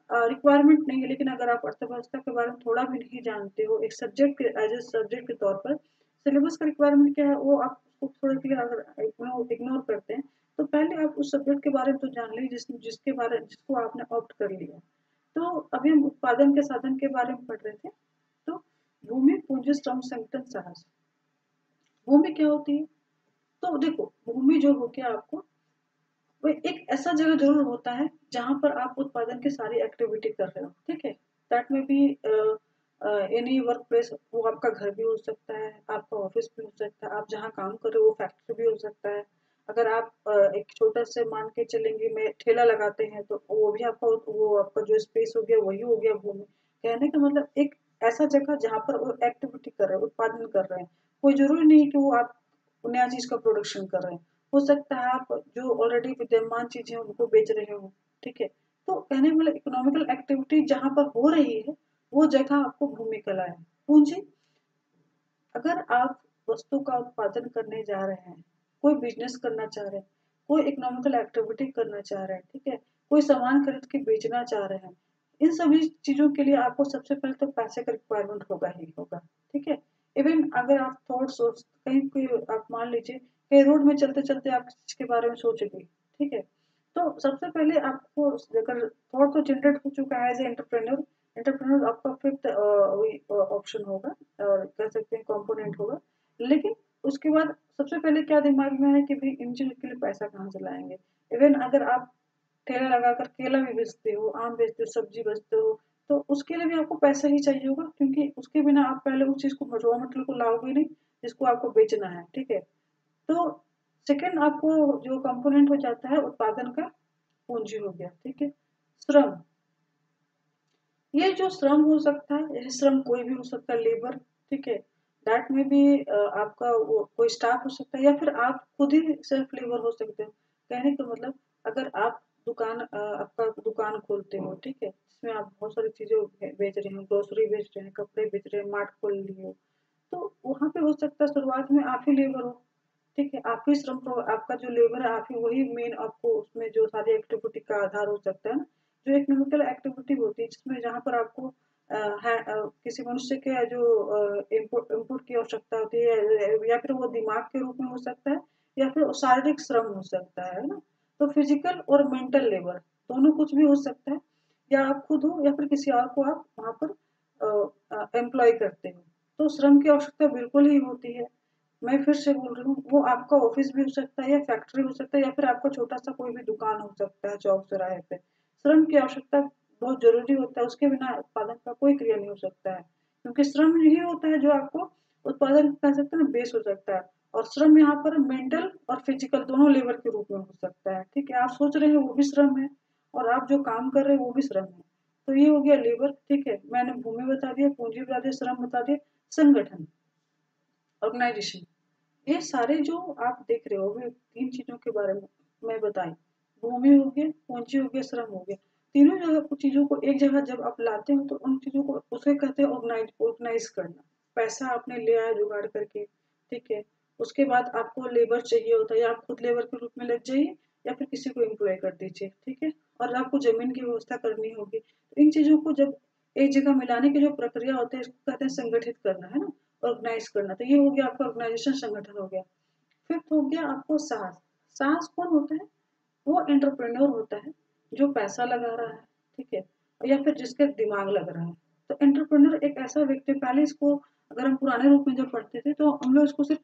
रिक्वायरमेंट नहीं है, लेकिन अगर आप अर्थव्यवस्था के बारे में थोड़ा भी नहीं जानते हो एक सब्जेक्ट के एज ए सब्जेक्ट के तौर पर, सिलेबस का रिक्वायरमेंट क्या है वो आप उसको थोड़े के लिए अगर इग्नोर करते हैं, तो पहले आप उस सब्जेक्ट के बारे में तो जान लीजिए जिसके बारे जिसको आपने ऑप्ट कर लिया। तो अभी हम उत्पादन के साधन के बारे में पढ़ रहे थे। तो भूमि, पूंजी, श्रम, संगठन, साहस। भूमि क्या होती है, तो देखो भूमि जो हो गया आपको, कोई एक ऐसा जगह जरूर होता है जहाँ पर आप उत्पादन की सारी एक्टिविटी कर रहे हो, ठीक है। दैट में बी एनी वर्क प्लेस, वो आपका घर भी हो सकता है, आपका ऑफिस भी हो सकता है, आप जहाँ काम कर रहे हो वो फैक्ट्री भी हो सकता है। अगर आप एक छोटा से मान के चलेंगे में ठेला लगाते हैं तो वो भी आपका, वो आपका जो स्पेस हो गया वही हो गया भूमि। कहने का मतलब एक ऐसा जगह जहाँ पर वो एक्टिविटी कर रहे हैं, उत्पादन कर रहे हैं। कोई जरूरी नहीं कि वो आप नया चीज का प्रोडक्शन कर रहे हैं, हो सकता है आप जो ऑलरेडी विद्यमान चीजें हैं उनको बेच रहे हो, ठीक है। तो कहने का मतलब इकोनॉमिकल एक्टिविटी जहां पर हो रही है वो जगह आपको भूमि कला है। पूंजी, अगर आप वस्तु का उत्पादन करने जा रहे हैं, कोई बिजनेस करना चाह रहे हैं, कोई इकोनॉमिकल एक्टिविटी करना चाह रहे हैं, ठीक है, कोई सामान खरीद के बेचना चाह रहे हैं, इन सभी चीजों के लिए आपको सबसे पहले तो पैसे का रिक्वायरमेंट होगा ही होगा, ठीक है। इवन अगर आप थॉट सोच कहीं कोई, आप मान लीजिए कहीं रोड में चलते चलते आप किसी चीज के बारे में सोचेंगे, ठीक है, तो सबसे पहले आपको अगर थॉट तो जनरेट हो चुका है एज ए एंटरप्रेन्योर, एंटरप्रेन्योर आपका फिफ्थ ऑप्शन होगा और कह सकते हैं कंपोनेंट होगा। लेकिन उसके बाद सबसे पहले क्या दिमाग में है कि भाई इन चीजों के लिए पैसा कहाँ से लाएंगे। इवन अगर आप ठेला लगाकर केला भी बेचते हो, आम बेचते हो, सब्जी बेचते हो, तो उसके लिए भी आपको पैसा ही चाहिए होगा, क्योंकि उसके बिना आप पहले उस चीज को रॉ मटेरियल को लाओगे नहीं जिसको आपको बेचना है, ठीक है। तो सेकंड आपको जो कंपोनेंट हो जाता है उत्पादन का, पूंजी हो गया, ठीक है। श्रम, ये जो श्रम हो सकता है, यह श्रम कोई भी हो सकता है, लेबर, ठीक है। दैट में भी आपका वो कोई स्टाफ हो सकता है या फिर आप खुद ही सेल्फ लेबर हो सकते हो। कहने का मतलब अगर आप दुकान आपका दुकान खोलते हो, ठीक है, जिसमें आप बहुत सारी चीजें बेच रहे हो, ग्रोसरी बेच रहे हैं, कपड़े बेच रहे हैं, मार्ट खोल लिए हो, तो वहां पे हो सकता है शुरुआत में आप ही लेबर हो, ठीक है। आप ही श्रम आपका जो लेबर है आप ही, वही मेन आपको उसमें जो सारी एक्टिविटी का आधार हो सकता है ना। जो इकोनॉमिकल एक्टिविटी होती है जिसमें जहाँ पर आपको किसी मनुष्य के जो इनपुट इनपुट की आवश्यकता होती है, या फिर वो दिमाग के रूप में हो सकता है या फिर शारीरिक श्रम हो सकता है ना। तो फिजिकल और मेंटल लेबर दोनों कुछ भी हो सकता है, या आप खुद हो या फिर किसी और को आप वहाँ पर एम्प्लॉय करते हो। तो श्रम की आवश्यकता बिल्कुल ही होती है। मैं फिर से बोल रही हूँ, वो आपका ऑफिस भी हो सकता है या फैक्ट्री हो सकता है या फिर आपका छोटा सा कोई भी दुकान हो सकता है चौक चौराहे पे। श्रम की आवश्यकता बहुत जरूरी होता है, उसके बिना उत्पादन का कोई क्रिया नहीं हो सकता है, क्योंकि श्रम यही होता है जो आपको उत्पादन कह सकते हैं बेस हो सकता है। और श्रम यहाँ पर मेंटल और फिजिकल दोनों लेबर के रूप में हो सकता है, ठीक है। आप सोच रहे हैं वो भी श्रम है और आप जो काम कर रहे हैं वो भी श्रम है। तो ये हो गया लेबर, ठीक है। मैंने भूमि बता दिया, पूंजी बता दिया, श्रम बता दिया, संगठन, ऑर्गेनाइजेशन, ये सारे जो आप देख रहे हो अभी तीन चीजों के बारे में मैं बताई, भूमि हो गया, पूंजी हो गया, श्रम हो गया। तीनों जगह को चीजों को एक जगह जब आप लाते हो तो उन चीजों को उसे कहते हैं ऑर्गेनाइज, ऑर्गेनाइज करना। पैसा आपने ले आया जुगाड़ करके, ठीक है। उसके बाद आपको लेबर चाहिए होता है, या आप खुद लेबर के रूप में लग जाइए या फिर किसी को एम्प्लॉय कर दीजिए, ठीक है। और आपको जमीन की व्यवस्था करनी होगी, तो इन चीजों को जब एक जगह मिलाने की जो प्रक्रिया होती है इसको कहते हैं संगठित करना, है ना, ऑर्गेनाइज करना। तो ये हो गया आपका ऑर्गेनाइजेशन, संगठन हो गया। फिफ्थ हो गया आपको साहस। साहस कौन होता है? वो एंटरप्रेन्योर होता है जो पैसा लगा रहा है, ठीक है, या फिर जिसके दिमाग लग रहा है। तो एंटरप्रेन्योर एक ऐसा व्यक्ति, पहले इसको अगर हम पुराने रूप में जब पढ़ते थे तो हम लोग इसको सिर्फ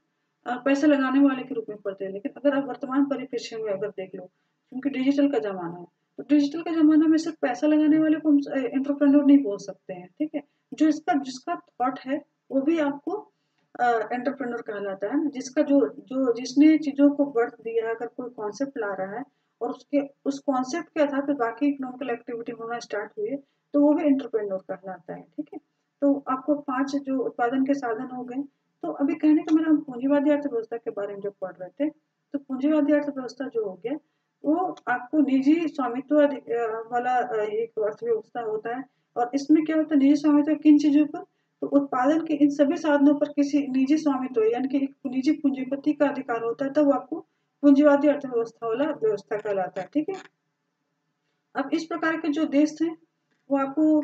पैसे लगाने वाले के रूप में पढ़ते हैं। लेकिन अगर आप वर्तमान परिप्रेक्ष्य में अगर देख लो, क्योंकि डिजिटल का जमाना है, तो डिजिटल के जमाना में सिर्फ पैसा लगाने वाले को हम एंटरप्रेन्योर नहीं बोल सकते हैं, ठीक है। जो इसका जिसका थॉट है वो भी आपको एंटरप्रेन्योर कहलाता है ना। जिसका जो जो जिसने चीजों को बर्थ दिया है, अगर कोई कॉन्सेप्ट ला रहा है और उसके उस कॉन्सेप्ट के आधार पर बाकी इकोनॉमिकल एक्टिविटी होना स्टार्ट हुई है, तो वो भी एंटरप्रेन्योर कहलाता है, ठीक है। तो आपको 5 जो उत्पादन के साधन हो गए। तो अभी कहने का मेरा, हम पूंजीवादी अर्थव्यवस्था के बारे में जब पढ़ रहे थे, तो पूंजीवादी अर्थव्यवस्था जो हो गया वो आपको निजी स्वामित्व वाला एक अर्थव्यवस्था होता है। और इसमें क्या होता है, निजी स्वामित्व किन चीजों पर? तो उत्पादन के इन सभी साधनों पर किसी निजी स्वामित्व यानी कि एक निजी पूंजीपति का अधिकार होता है, तब आपको पूंजीवादी अर्थव्यवस्था वाला व्यवस्था कहलाता है, ठीक है। अब इस प्रकार के जो देश हैं वो आपको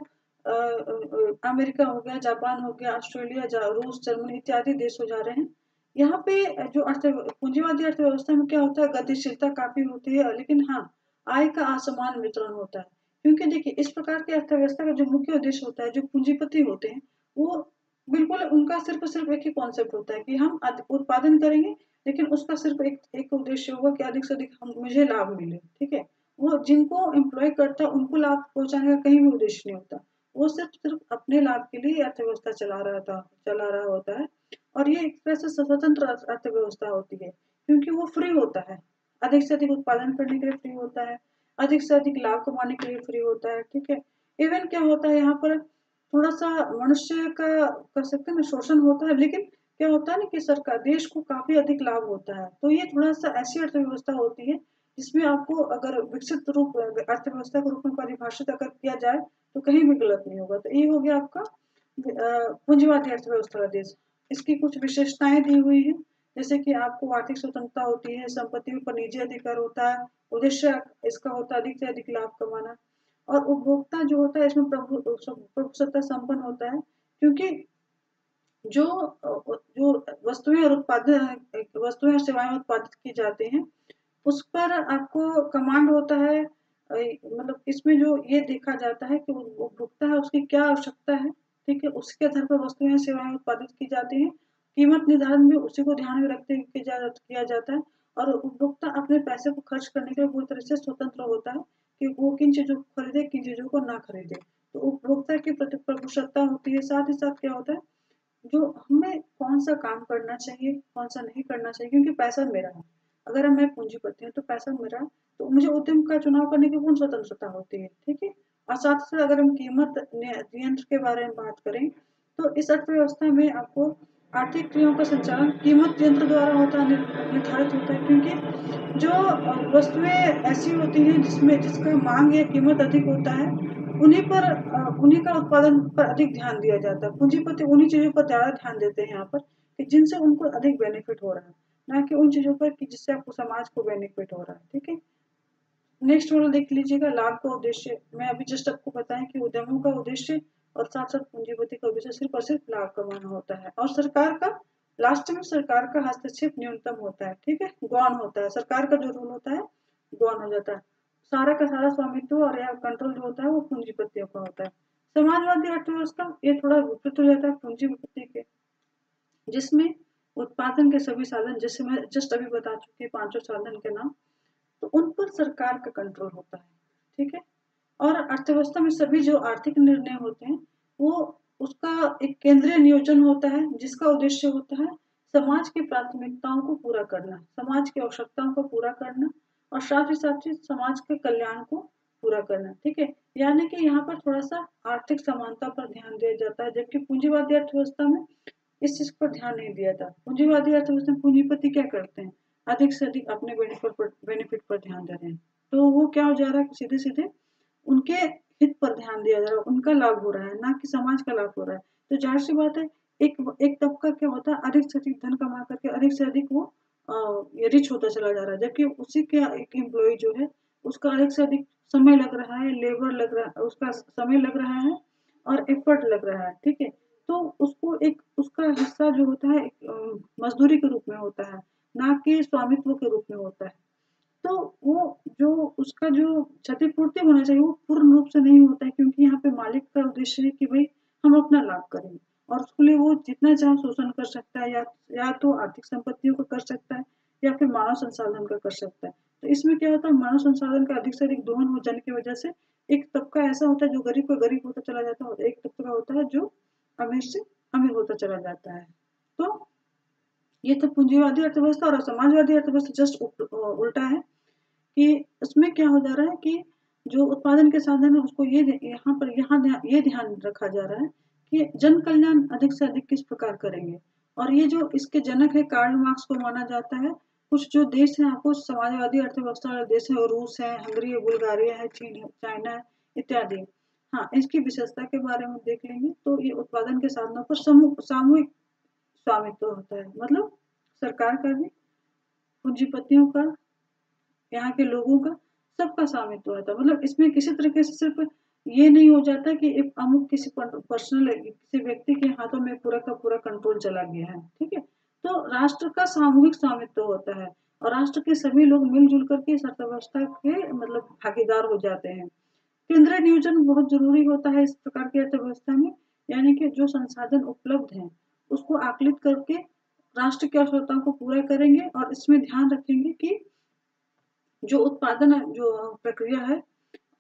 अमेरिका हो गया, जापान हो गया, ऑस्ट्रेलिया, रूस, जर्मनी इत्यादि देश हो जा रहे हैं। यहाँ पे जो पूंजीवादी अर्थव्यवस्था में क्या होता है, गतिशीलता काफी होती है, लेकिन हाँ, आय का असमान वितरण होता है। क्योंकि देखिए इस प्रकार की अर्थव्यवस्था का जो मुख्य उद्देश्य होता है, जो पूंजीपति होते हैं वो बिल्कुल उनका सिर्फ एक ही कॉन्सेप्ट होता है कि हम उत्पादन करेंगे, लेकिन उसका सिर्फ एक एक उद्देश्य होगा कि अधिक से अधिक हम मुझे लाभ मिले, ठीक है। वो जिनको एम्प्लॉय करता है उनको लाभ पहुंचाने का कहीं भी उद्देश्य नहीं होता। वो सिर्फ सिर्फ अपने लाभ के लिए अर्थव्यवस्था चला रहा होता है। और ये एक तरह से स्वतंत्र अर्थव्यवस्था होती है, क्योंकि वो फ्री होता है, अधिक से अधिक उत्पादन करने के लिए फ्री होता है, अधिक से अधिक लाभ कमाने के लिए फ्री होता है, ठीक है। इवन क्या होता है यहाँ पर, थोड़ा सा मनुष्य का कर सकते हैं ना शोषण होता है, लेकिन क्या होता है ना कि सरकार देश को काफी अधिक लाभ होता है। तो ये थोड़ा सा ऐसी अर्थव्यवस्था होती है जिसमें आपको अगर विकसित रूप अर्थव्यवस्था के रूप में परिभाषित अगर किया जाए तो कहीं भी गलत नहीं होगा। तो ये हो गया आपका पूंजीवादी अर्थव्यवस्था का देश। इसकी कुछ विशेषताएं दी हुई है, जैसे कि आपको आर्थिक स्वतंत्रता होती है, संपत्ति पर निजी अधिकार होता है, उद्देश्य इसका होता है अधिक से अधिक लाभ कमाना, और उपभोक्ता जो होता है इसमें प्रभुसत्ता संपन्न होता है, क्योंकि जो जो वस्तुएं और सेवाएं उत्पादित की जाती हैं उस पर आपको कमांड होता है। मतलब इसमें जो ये देखा जाता है कि उपभोक्ता है उसकी क्या आवश्यकता है, ठीक है, उसके आधार पर वस्तुएं सेवाएं उत्पादित की जाती हैं। कीमत निर्धारण भी उसी को ध्यान में रखते हुए किया जाता है। और उपभोक्ता अपने पैसे को खर्च करने के लिए पूरी तरह से स्वतंत्र होता है कि वो किन चीजों को खरीदे, किन चीजों को ना खरीदे। तो उपभोक्ता की प्रभुसत्ता होती है। साथ ही साथ क्या होता है, जो हमें कौन सा काम करना चाहिए कौन सा नहीं करना चाहिए, क्योंकि पैसा मेरा है। अगर मैं पूंजीपति हूँ तो पैसा मेरा, तो मुझे उद्यम का चुनाव करने की पूर्ण स्वतंत्रता होती है, ठीक है। और साथ ही साथ अगर हम कीमत नियंत्रण के बारे में बात करें तो इस अर्थव्यवस्था में आपको आर्थिक क्रियाओं का संचालन कीमत यंत्र द्वारा होता है, निर्धारित होता है, क्योंकि जो वस्तुएं ऐसी होती हैं जिसमें जिसका मांग या कीमत अधिक होता है उन्हीं का उत्पादन पर अधिक ध्यान दिया जाता है। पूंजीपति उन्हीं चीजों पर ज्यादा ध्यान देते हैं यहाँ पर कि जिनसे उनको अधिक बेनिफिट हो रहा है, ना कि उन चीजों पर कि जिससे आपको समाज को बेनिफिट हो रहा है, ठीक है। नेक्स्ट वाला देख लीजिएगा, लाभ का उद्देश्य। मैं अभी जस्ट आपको बताएं कि उद्यमों का उद्देश्य और साथ साथ पूंजीपति का उद्देश्य सिर्फ और सिर्फ लाभ कमाना होता है। और सरकार का लास्ट में सरकार का हस्तक्षेप न्यूनतम होता है, ठीक है, गौण होता है। सरकार का जो रूल होता है गौण हो जाता है। सारा का सारा स्वामित्व और या कंट्रोल जो होता है वो पूंजीपतियों का होता है। समाजवादी अर्थव्यवस्था ये थोड़ा विपरीत हो जाता है पूंजीपति के, जिसमें उत्पादन के सभी साधन, जैसे मैं जस्ट अभी बता चुकी हूँ पांचों साधन के नाम, तो उन पर सरकार का कंट्रोल होता है, ठीक है। और अर्थव्यवस्था में सभी जो आर्थिक निर्णय होते हैं वो उसका एक केंद्रीय नियोजन होता है, जिसका उद्देश्य होता है समाज की प्राथमिकताओं को पूरा करना, समाज की आवश्यकताओं को पूरा करना, और साथ ही समाज के कल्याण को पूरा करना, ठीक है। यानी कि यहाँ पर थोड़ा सा आर्थिक समानता पर ध्यान दिया जाता है, जबकि पूंजीवादी अर्थव्यवस्था में इस चीज पर ध्यान नहीं दिया था। पूंजीवादी अर्थव्यवस्था में पूंजीपति क्या करते हैं, अधिक से अधिक अपने बेनिफिट पर ध्यान दे रहे हैं। तो वो क्या हो जा रहा है, सीधे सीधे उनके हित पर ध्यान दिया जा रहा है, उनका लाभ हो रहा है, ना कि समाज का लाभ हो रहा है। तो जाहिर सी बात है, एक एक तबका क्या होता है, अधिक से अधिक धन कमा करके अधिक से अधिक वो रिच होता चला जा रहा है, जबकि उसी के एक एम्प्लॉय जो है उसका अधिक से अधिक समय लग रहा है, लेबर लग रहा है, उसका समय लग रहा है और एफर्ट लग रहा है, ठीक है। तो उसको एक उसका हिस्सा जो होता है मजदूरी के रूप में होता है, ना कि स्वामित्व के रूप में होता है। तो वो जो उसका जो क्षतिपूर्ति होना चाहिए वो पूर्ण रूप से नहीं होता है, क्योंकि यहाँ पे मालिक का उद्देश्य है कि भाई हम अपना लाभ करेंगे, और उसके लिए वो जितना चाहे शोषण कर सकता है, या तो आर्थिक संपत्तियों का कर सकता है या फिर मानव संसाधन का कर सकता है। तो इसमें क्या होता है, मानव संसाधन का अधिक से अधिक दोहन हो जाने की वजह से एक तबका ऐसा होता है जो गरीब का गरीब होता चला जाता है, और एक तबका होता है जो अमीर से अमीर होता चला जाता है। तो ये तो पूंजीवादी अर्थव्यवस्था, और समाजवादी अर्थव्यवस्था जस्ट उल्टा है कि उसमें क्या हो जा रहा है कि जो उत्पादन के साधन है उसको ये ध्यान रखा जा रहा है कि जन कल्याण अधिक से अधिक किस प्रकार करेंगे। और ये जो इसके जनक है कार्ल मार्क्स को माना जाता है। कुछ जो देश है आपको समाजवादी अर्थव्यवस्था वाले देश है, रूस है, हंगरी है, बुल्गारिया है, चीन है, चाइना है, इत्यादि। हाँ, इसकी विशेषता के बारे में देख लेंगे तो ये उत्पादन के साधनों पर सामूहिक स्वामित्व होता है, मतलब सरकार का भी, पूंजीपतियों का, यहाँ के लोगों का, सबका स्वामित्व होता है। मतलब इसमें किसी तरीके से सिर्फ ये नहीं हो जाता कि एक अमुक किसी पर्सनल किसी व्यक्ति के हाथों में पूरा का पूरा कंट्रोल चला गया है, ठीक है। तो राष्ट्र का सामूहिक स्वामित्व होता है, और राष्ट्र के सभी लोग मिलजुल करके इस अर्थव्यवस्था के भागीदार हो जाते हैं। केंद्रीय नियोजन बहुत जरूरी होता है इस प्रकार की अर्थव्यवस्था में, यानी कि जो संसाधन उपलब्ध हैं उसको आकलित करके राष्ट्र की आवश्यकताओं को पूरा करेंगे और इसमें ध्यान रखेंगे कि जो उत्पादन जो प्रक्रिया है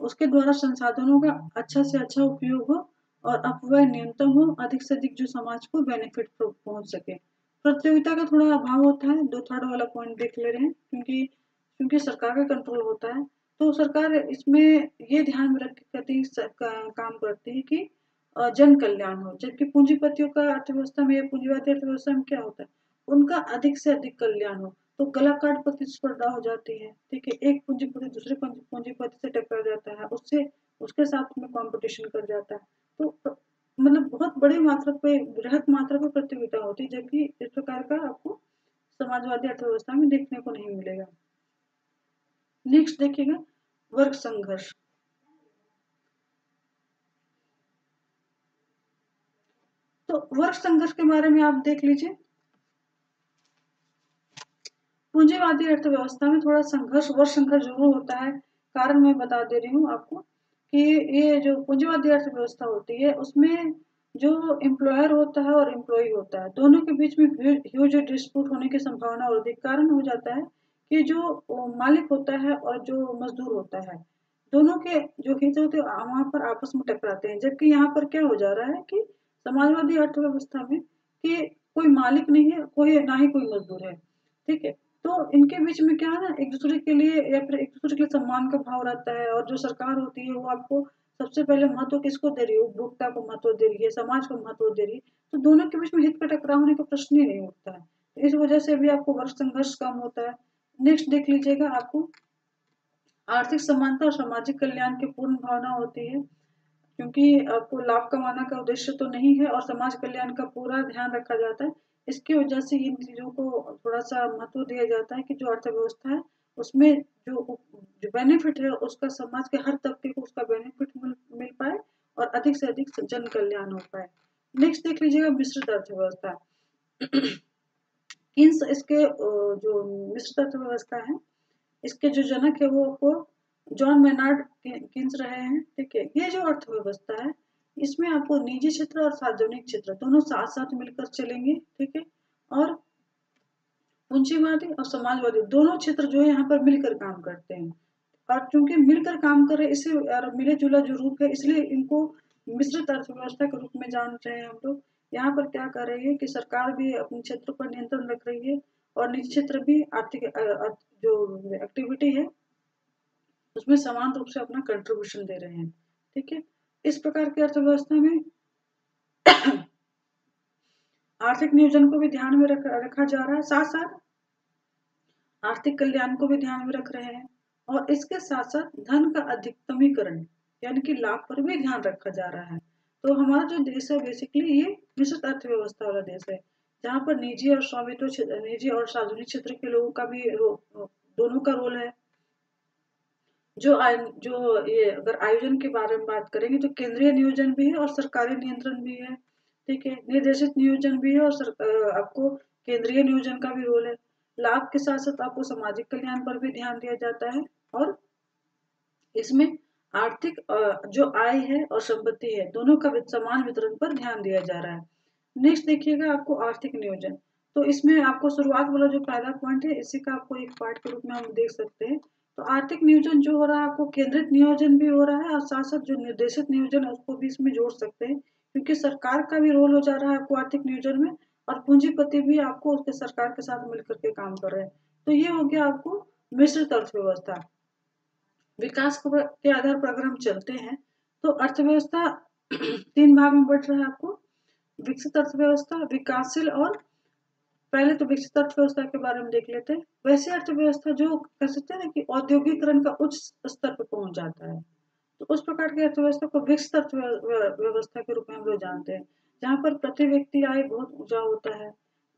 उसके द्वारा संसाधनों का अच्छा से अच्छा उपयोग हो और अपव्यय न्यूनतम हो, अधिक से अधिक जो समाज को बेनिफिट पहुंच सके। प्रतियोगिता का थोड़ा अभाव होता है, दो थर्ड वाला पॉइंट देख ले रहे हैं, क्योंकि क्योंकि सरकार का कंट्रोल होता है तो सरकार इसमें ये ध्यान में रख करती काम करती है कि जन कल्याण हो, जबकि पूंजीपतियों का अर्थव्यवस्था में, पूंजीवादी अर्थव्यवस्था में क्या होता है, उनका अधिक से अधिक कल्याण हो, तो गलाकाट प्रतिस्पर्धा हो जाती है। ठीक है, एक पूंजीपति दूसरे पूंजीपति से टकरा जाता है, उससे उसके साथ में कंपटीशन कर जाता है, तो मतलब बहुत बड़ी मात्रा पे, बृहद मात्रा पे प्रतियोगिता होती है, जबकि इस प्रकार का आपको समाजवादी अर्थव्यवस्था में देखने को नहीं मिलेगा। नेक्स्ट देखिएगा वर्ग संघर्ष। तो वर्ग संघर्ष के बारे में आप देख लीजिए। पूंजीवादी अर्थव्यवस्था में थोड़ा संघर्ष, वर्ग संघर्ष जरूर होता है। कारण मैं बता दे रही हूँ आपको कि ये जो पूंजीवादी अर्थव्यवस्था होती है उसमें जो एम्प्लॉयर होता है और एम्प्लॉय होता है, दोनों के बीच में ह्यूज डिस्प्यूट होने की संभावना और अधिक कारण हो जाता है कि जो मालिक होता है और जो मजदूर होता है, दोनों के जो हित होते हैं वहां पर आपस में टकराते हैं। जबकि यहाँ पर क्या हो जा रहा है कि समाजवादी अर्थव्यवस्था में कि कोई मालिक नहीं है, कोई ना ही कोई मजदूर है। ठीक है, तो इनके बीच में क्या है ना, एक दूसरे के लिए या फिर एक दूसरे के लिए सम्मान का भाव रहता है, और जो सरकार होती है वो आपको सबसे पहले महत्व किसको दे रही है, उपभोक्ता को महत्व दे रही है, समाज को महत्व दे रही है, तो दोनों के बीच में हित का टकराव होने का प्रश्न ही नहीं उठता है। तो इस वजह से भी आपको वर्ग संघर्ष कम होता है। नेक्स्ट देख लीजिएगा, आपको आर्थिक समानता और सामाजिक कल्याण की पूर्ण भावना होती है, क्योंकि आपको लाभ कमाना का उद्देश्य तो नहीं है और समाज कल्याण का पूरा ध्यान रखा जाता है। इसकी वजह से इन चीजों को थोड़ा सा महत्व दिया जाता है कि जो अर्थव्यवस्था है उसमें जो बेनिफिट है उसका समाज के हर तबके को उसका बेनिफिट मिल पाए और अधिक से अधिक जन कल्याण हो पाए। नेक्स्ट देख लीजिएगा मिश्रित अर्थव्यवस्था। किन्स इसके जो मिश्रित अर्थव्यवस्था है इसके जो जनक है वो आपको जॉन मेनार्ड किन्स रहे हैं। ठीक है, ये जो अर्थव्यवस्था है इसमें आपको निजी क्षेत्र और सार्वजनिक क्षेत्र दोनों साथ साथ मिलकर चलेंगे। ठीक है, और पूंजीवादी और समाजवादी दोनों क्षेत्र जो है यहाँ पर मिलकर काम करते हैं, और क्योंकि मिलकर काम कर रहे हैं इसे मिले जुला जो रूप है, इसलिए इनको मिश्रित अर्थव्यवस्था के रूप में जान रहे हैं हम लोग। यहाँ पर क्या कर रही है कि सरकार भी अपने क्षेत्र पर नियंत्रण रख रही है और निजी क्षेत्र भी आर्थिक जो एक्टिविटी है उसमें समान रूप से अपना कंट्रीब्यूशन दे रहे हैं। ठीक है, इस प्रकार की अर्थव्यवस्था में आर्थिक नियोजन को भी ध्यान में रखा जा रहा है, साथ साथ आर्थिक कल्याण को भी ध्यान में रख रहे हैं, और इसके साथ साथ धन का अधिकतमीकरण यानी कि लाभ पर भी ध्यान रखा जा रहा है। तो हमारा जो देश है बेसिकली ये मिश्रित अर्थव्यवस्था वाला देश है, जहाँ पर निजी और स्वामित्व निजी और सार्वजनिक क्षेत्र के लोगों का भी दोनों का रोल है। जो ये अगर आयोजन के बारे में बात करेंगे तो केंद्रीय नियोजन भी है और सरकारी नियंत्रण भी है। ठीक है, निर्देशित नियोजन भी है और आपको केंद्रीय नियोजन का भी रोल है। लाभ के साथ साथ आपको सामाजिक कल्याण पर भी ध्यान दिया जाता है, और इसमें आर्थिक जो आय है और संपत्ति है दोनों का समान वितरण पर ध्यान दिया जा रहा है। नेक्स्ट देखिएगा आपको आर्थिक नियोजन। तो इसमें आपको शुरुआत वाला जो पहला पॉइंट है इसी का आपको एक पार्ट के रूप में हम देख सकते हैं। तो आर्थिक नियोजन जो हो रहा है आपको केंद्रित नियोजन भी हो रहा है और साथ साथ जो निर्देशित नियोजन है उसको भी इसमें जोड़ सकते हैं, क्योंकि सरकार का भी रोल हो जा रहा है आपको आर्थिक नियोजन में, और पूंजीपति भी आपको उसके सरकार के साथ मिलकर के काम कर रहे हैं। तो ये हो गया आपको मिश्रित अर्थव्यवस्था। विकास के आधार पर अगर हम चलते हैं तो अर्थव्यवस्था तीन भाग में बढ़ रहा है आपको, विकसित अर्थव्यवस्था, विकासशील, और पहले तो विकसित अर्थव्यवस्था के बारे में देख लेते हैं। वैसी अर्थव्यवस्था जो कह सकते हैं ना कि औद्योगिकरण का उच्च स्तर पर पहुंच जाता है, तो उस प्रकार की अर्थव्यवस्था को विकसित अर्थव्यवस्था के रूप में हम लोग जानते हैं, जहाँ पर प्रति व्यक्ति आय बहुत ऊंचा होता है,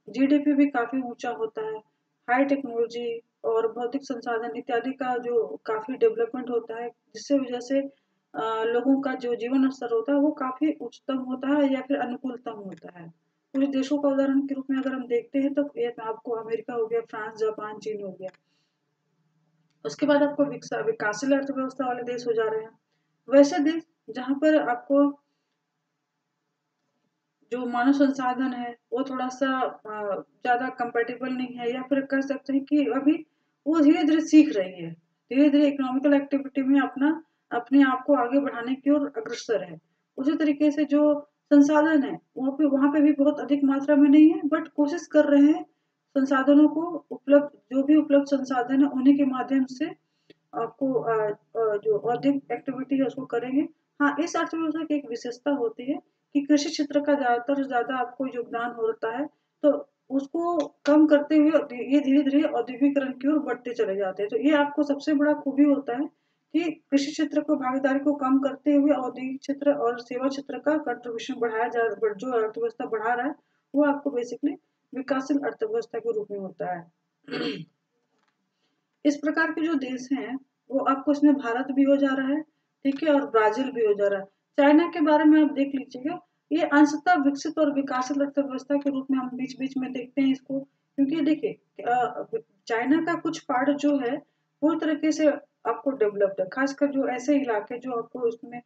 जीडीपी भी काफी ऊंचा होता है, हाई टेक्नोलॉजी और भौतिक संसाधन इत्यादि का जो काफी डेवलपमेंट होता है, जिससे वजह से लोगों का जो जीवन स्तर होता है वो काफी उच्चतम होता है या फिर अनुकूलतम होता है। कुछ देशों का उदाहरण के रूप में अगर हम देखते हैं तो ये आपको अमेरिका हो गया, फ्रांस, जापान, चीन हो गया। उसके बाद आपको विकासशील अर्थव्यवस्था वाले देश हो जा रहे हैं, वैसे देश जहाँ पर आपको जो मानव संसाधन है वो थोड़ा सा ज़्यादा कंपेटेबल नहीं है, या फिर कह सकते हैं कि अभी वो धीरे धीरे सीख रही है, धीरे धीरे इकोनॉमिकल एक्टिविटी में अपने आप को आगे बढ़ाने की ओर अग्रसर है। उसी तरीके से जो संसाधन है वहाँ पे भी बहुत अधिक मात्रा में नहीं है, बट कोशिश कर रहे हैं संसाधनों को उपलब्ध, जो भी उपलब्ध संसाधन है उन्हीं के माध्यम से आपको जो औद्योगिक एक्टिविटी है उसको करेंगे। हाँ, इस अर्थव्यवस्था की एक विशेषता होती है कि कृषि क्षेत्र का ज़्यादा आपको योगदान होता है, तो उसको कम करते हुए ये धीरे-धीरे औद्योगिकरण की ओर बढ़ते चले जाते हैं। तो ये आपको सबसे बड़ा खूबी होता है कि कृषि क्षेत्र को भागीदारी को कम करते हुए औद्योगिक क्षेत्र और सेवा क्षेत्र का कंट्रीब्यूशन जो अर्थव्यवस्था बढ़ा रहा है, वो आपको बेसिकली विकासशील अर्थव्यवस्था के रूप में होता है। इस प्रकार के जो देश हैं वो आपको इसमें भारत भी हो जा रहा है, ठीक है, और ब्राजील भी हो जा रहा है। चाइना के बारे में आप देख लीजिएगा, ये अंशतः विकसित और विकासशील अर्थव्यवस्था के रूप में हम बीच बीच में देखते हैं इसको, क्योंकि देखिए चाइना का कुछ पार्ट जो है पूरी तरीके से आपको डेवलप्ड है, खासकर जो ऐसे इलाके जो आपको उसमें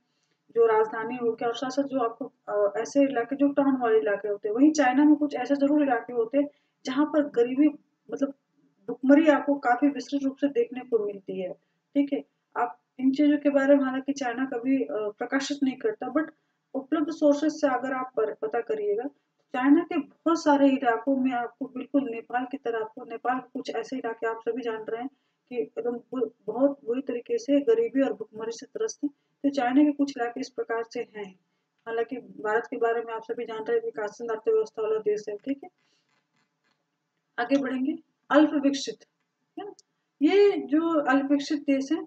जो राजधानी हो गया और साथ साथ जो आपको ऐसे इलाके जो टाउन वाले इलाके होते हैं, वहीं चाइना में कुछ ऐसे जरूर इलाके होते हैं जहाँ पर गरीबी मतलब भुखमरी आपको काफी विस्तृत रूप से देखने को मिलती है, ठीक है। आप इन चीजों के बारे में हालांकि चाइना कभी प्रकाशित नहीं करता, बट उपलब्ध सोर्सेज से अगर आप पता करिएगा, चाइना के बहुत सारे इलाकों में आपको बिल्कुल नेपाल की तरह, आपको नेपाल के कुछ ऐसे इलाके आप सभी जान रहे हैं कि एकदम बहुत बुरी तरीके से गरीबी और भुखमरी से त्रस्त है। तो चाइना के कुछ इलाके इस प्रकार से हैं। हालांकि भारत के बारे में आप सभी जानते हैं विकासशील अर्थव्यवस्था वाला देश है, ठीक है। आगे बढ़ेंगे। अल्प विकसित, है ना, ये जो अल्प विकसित देश है,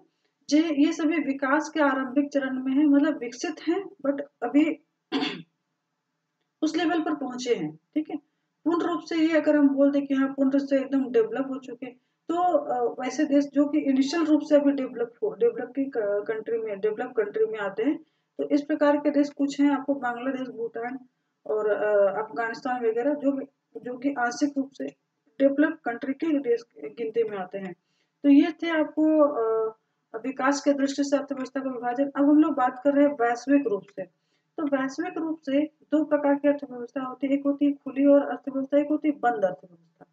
ये सभी विकास के आरंभिक चरण में है, मतलब विकसित हैं बट अभी उस लेवल पर पहुंचे हैं, ठीक है। पूर्ण रूप से ये अगर हम बोल दें कि हाँ पूर्ण रूप से एकदम डेवलप हो चुके, तो वैसे देश जो कि इनिशियल रूप से अभी डेवलप कंट्री में आते हैं, तो इस प्रकार के देश कुछ हैं आपको, बांग्लादेश, भूटान और अफगानिस्तान वगैरह, जो कि आंशिक रूप से डेवलप कंट्री के देश गिनती में आते हैं। तो ये थे आपको विकास के दृष्टि से अर्थव्यवस्था का विभाजन। अब हम लोग बात कर रहे हैं वैश्विक रूप से। तो वैश्विक रूप से दो प्रकार की अर्थव्यवस्था होती है, एक होती है खुली और अर्थव्यवस्था, एक होती है बंद अर्थव्यवस्था।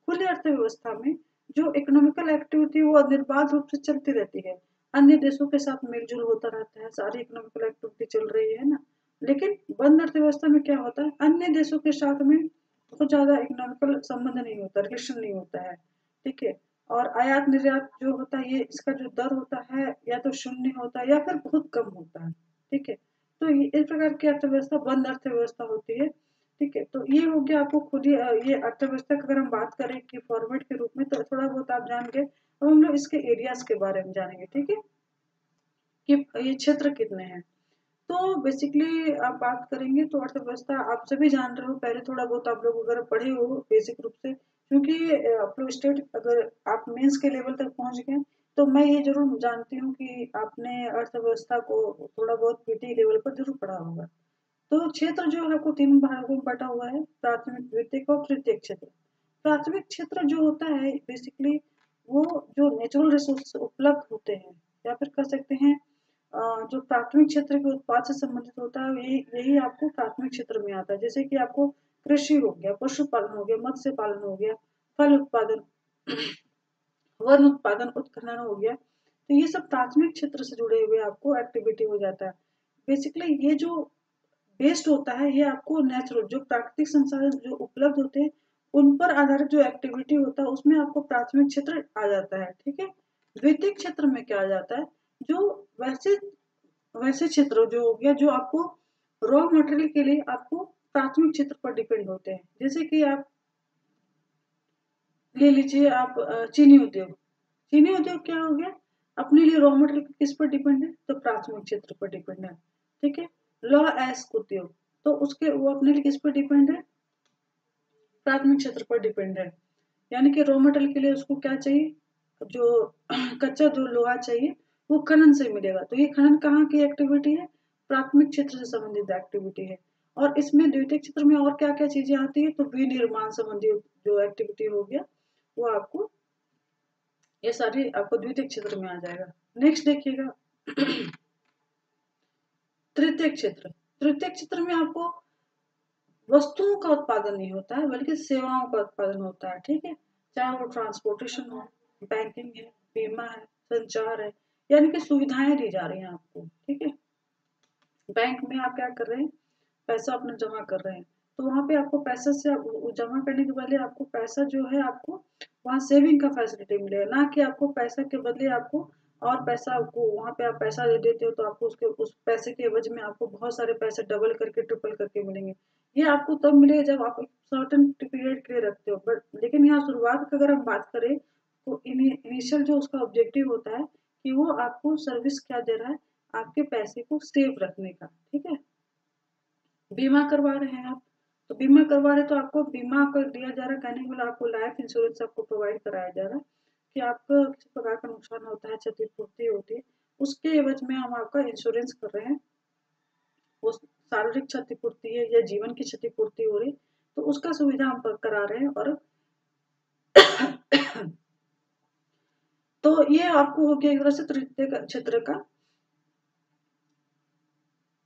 खुली अर्थव्यवस्था में जो इकोनॉमिकल एक्टिविटी वो निर्बाध रूप से चलती रहती है, अन्य देशों के साथ मेलजोल होता रहता है, सारी इकोनॉमिकल एक्टिविटी चल रही है ना। लेकिन बंद अर्थव्यवस्था में क्या होता है, अन्य देशों के साथ में बहुत ज्यादा इकोनॉमिकल संबंध नहीं होता, रिलेशन नहीं होता है, ठीक है। और आयात निर्यात जो होता है, ये इसका जो दर होता है या तो शून्य होता है या फिर बहुत कम होता है, ठीक है। तो इस प्रकार की अर्थव्यवस्था बंद अर्थव्यवस्था होती है, ठीक है। तो ये हो गया आपको खुली ये अर्थव्यवस्था की अगर हम बात करें कि फॉर्मेट के रूप में, तो थोड़ा बहुत आप जान गए। अब हम लोग इसके एरियाज के बारे में जानेंगे, ठीक है, कि ये क्षेत्र कितने हैं। तो बेसिकली आप बात करेंगे तो अर्थव्यवस्था आप सभी जान रहे हो, पहले थोड़ा बहुत आप लोग अगर पढ़े हो बेसिक रूप से, क्योंकि आप लोग स्टेट अगर आप मेंस के लेवल तक पहुंच गए, तो मैं ये जरूर जानती हूँ कि आपने अर्थव्यवस्था को थोड़ा बहुत पीटी लेवल पर जरूर पढ़ा होगा। तो क्षेत्र जो है आपको तीन भागों में बटा हुआ है, प्राथमिक, द्वितीयक और तृतीयक क्षेत्र। प्राथमिक क्षेत्र जो होता है बेसिकली वो जो नेचुरल रिसोर्स उपलब्ध होते हैं, या फिर कह सकते हैं जो प्राथमिक क्षेत्र के उत्पाद से संबंधित होता है, यही आपको प्राथमिक क्षेत्र में आता है। जैसे कि आपको कृषि हो गया, पशुपालन हो गया, मत्स्य पालन हो गया, फल उत्पादन, वन उत्पादन, उत्खनन हो गया, तो ये सब प्राथमिक क्षेत्र से जुड़े हुए आपको एक्टिविटी हो जाता है। बेसिकली ये जो बेस्ड होता है, ये आपको नेचुरल जो प्राकृतिक संसाधन जो उपलब्ध होते हैं उन पर आधारित जो एक्टिविटी होता है उसमें आपको प्राथमिक क्षेत्र आ जाता है, ठीक है। द्वितीयक क्षेत्र में क्या आ जाता है, जो वैसे वैसे क्षेत्र जो हो गया जो आपको रॉ मटेरियल के लिए आपको प्राथमिक क्षेत्र पर डिपेंड होते हैं। जैसे कि आप ले लीजिए आप चीनी उद्योग। चीनी उद्योग क्या हो गया, अपने लिए रॉ मटेरियल किस पर डिपेंड है, तो प्राथमिक क्षेत्र पर डिपेंड है, ठीक है। लौह अयस्क उद्योग, तो उसके वो अपने लिए किस पर डिपेंड है, प्राथमिक क्षेत्र पर डिपेंड है। यानी कि रॉ मटेरियल के लिए उसको क्या चाहिए, जो कच्चा जो लोहा चाहिए वो खनन से मिलेगा, तो ये खनन कहाँ की एक्टिविटी है, प्राथमिक क्षेत्र से संबंधित एक्टिविटी है। और इसमें द्वितीयक क्षेत्र में और क्या क्या चीजें आती है, तो विनिर्माण संबंधी जो एक्टिविटी हो गया वो आपको, ये सारी आपको द्वितीयक क्षेत्र में आ जाएगा। नेक्स्ट देखिएगा तृतीयक क्षेत्र। तृतीयक क्षेत्र में आपको वस्तुओं का उत्पादन नहीं होता है बल्कि सेवाओं का उत्पादन होता है। ठीक है, चाहे वो ट्रांसपोर्टेशन हो, बैंकिंग है, बीमा है, संचार है, यानी कि सुविधाएं दी जा रही हैं आपको। ठीक है, बैंक में आप क्या कर रहे हैं, पैसा अपना जमा कर रहे हैं, तो वहां पे आपको पैसा से जमा करने के बदले आपको पैसा जो है आपको वहाँ सेविंग का फैसिलिटी मिलेगा, ना कि आपको पैसा के बदले आपको और पैसा आपको वहां पे आप पैसा दे देते हो तो आपको उसके उस पैसे के एवज में आपको बहुत सारे पैसे डबल करके ट्रिपल करके मिलेंगे। ये आपको तब मिलेगा जब आप एक सर्टन पीरियड के लिए रखते हो। बट लेकिन यहाँ शुरुआत की अगर हम बात करें तो इनिशियल जो उसका ऑब्जेक्टिव होता है कि वो आपको सर्विस क्या दे रहा है, आपके पैसे को सेफ रखने का। ठीक है, बीमा करवा रहे हैं आप, तो बीमा करवा रहे तो आपको बीमा कर दिया जा रहा है, कहने के लिए आपको लाइफ इंश्योरेंस आपको प्रोवाइड कराया जा रहा है कि आपका किसी प्रकार का नुकसान होता है, क्षतिपूर्ति होती है, उसके एवज में हम आपका इंश्योरेंस कर रहे हैं। वो शारीरिक क्षतिपूर्ति है या जीवन की क्षतिपूर्ति हो रही तो उसका सुविधा हम करा रहे हैं। और तो ये आपको हो गया एक तरह से तृतीय क्षेत्र का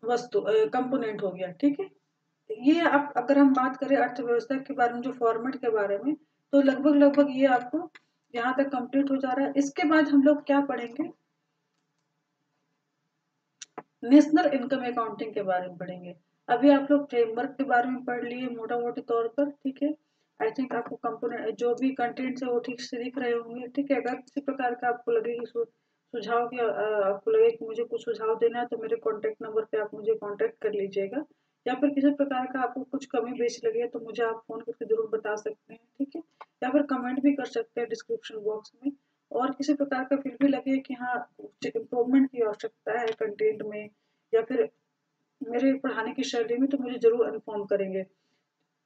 वस्तु कंपोनेंट हो गया। ठीक है, ये आप अगर हम बात करें अर्थव्यवस्था के बारे में, जो फॉर्मेट के बारे में, तो लगभग लगभग ये आपको यहाँ तक कंप्लीट हो जा रहा है। इसके बाद हम लोग क्या पढ़ेंगे, नेशनल इनकम अकाउंटिंग के बारे में पढ़ेंगे। अभी आप लोग फ्रेमवर्क के बारे में पढ़ लिए मोटा मोटी तौर पर। ठीक है, आई थिंक आपको कंपोनेंट जो भी कंटेंट्स है वो ठीक से दिख रहे होंगे। ठीक है, अगर किसी प्रकार का आपको लगे कि सुझाव की आपको लगे कि मुझे कुछ सुझाव देना है तो मेरे कॉन्टेक्ट नंबर पे आप मुझे कॉन्टेक्ट कर लीजिएगा, या फिर किसी प्रकार का आपको कुछ कमी बेच लगे तो मुझे आप फोन करके जरूर बता सकते हैं। ठीक है, या फिर कमेंट भी कर सकते हैं डिस्क्रिप्शन बॉक्स में। और किसी प्रकार का फिर भी लगे कि हाँ कुछ इम्प्रूवमेंट की आवश्यकता है कंटेंट में या फिर मेरे पढ़ाने की शैली में, तो मुझे जरूर इन्फॉर्म करेंगे।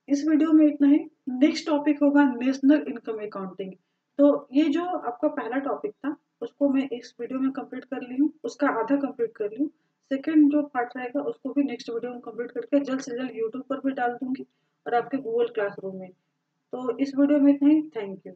इस वीडियो में इतना ही। नेक्स्ट टॉपिक होगा नेशनल इनकम अकाउंटिंग। तो ये जो आपका पहला टॉपिक था उसको मैं इस वीडियो में कंप्लीट कर ली हूँ, उसका आधा कंप्लीट कर ली हूँ। सेकेंड जो पार्ट रहेगा उसको भी नेक्स्ट वीडियो में कंप्लीट करके जल्द से जल्द यूट्यूब पर भी डाल दूंगी और आपके गूगल क्लासरूम में। तो इस वीडियो में इतना ही। Thank you.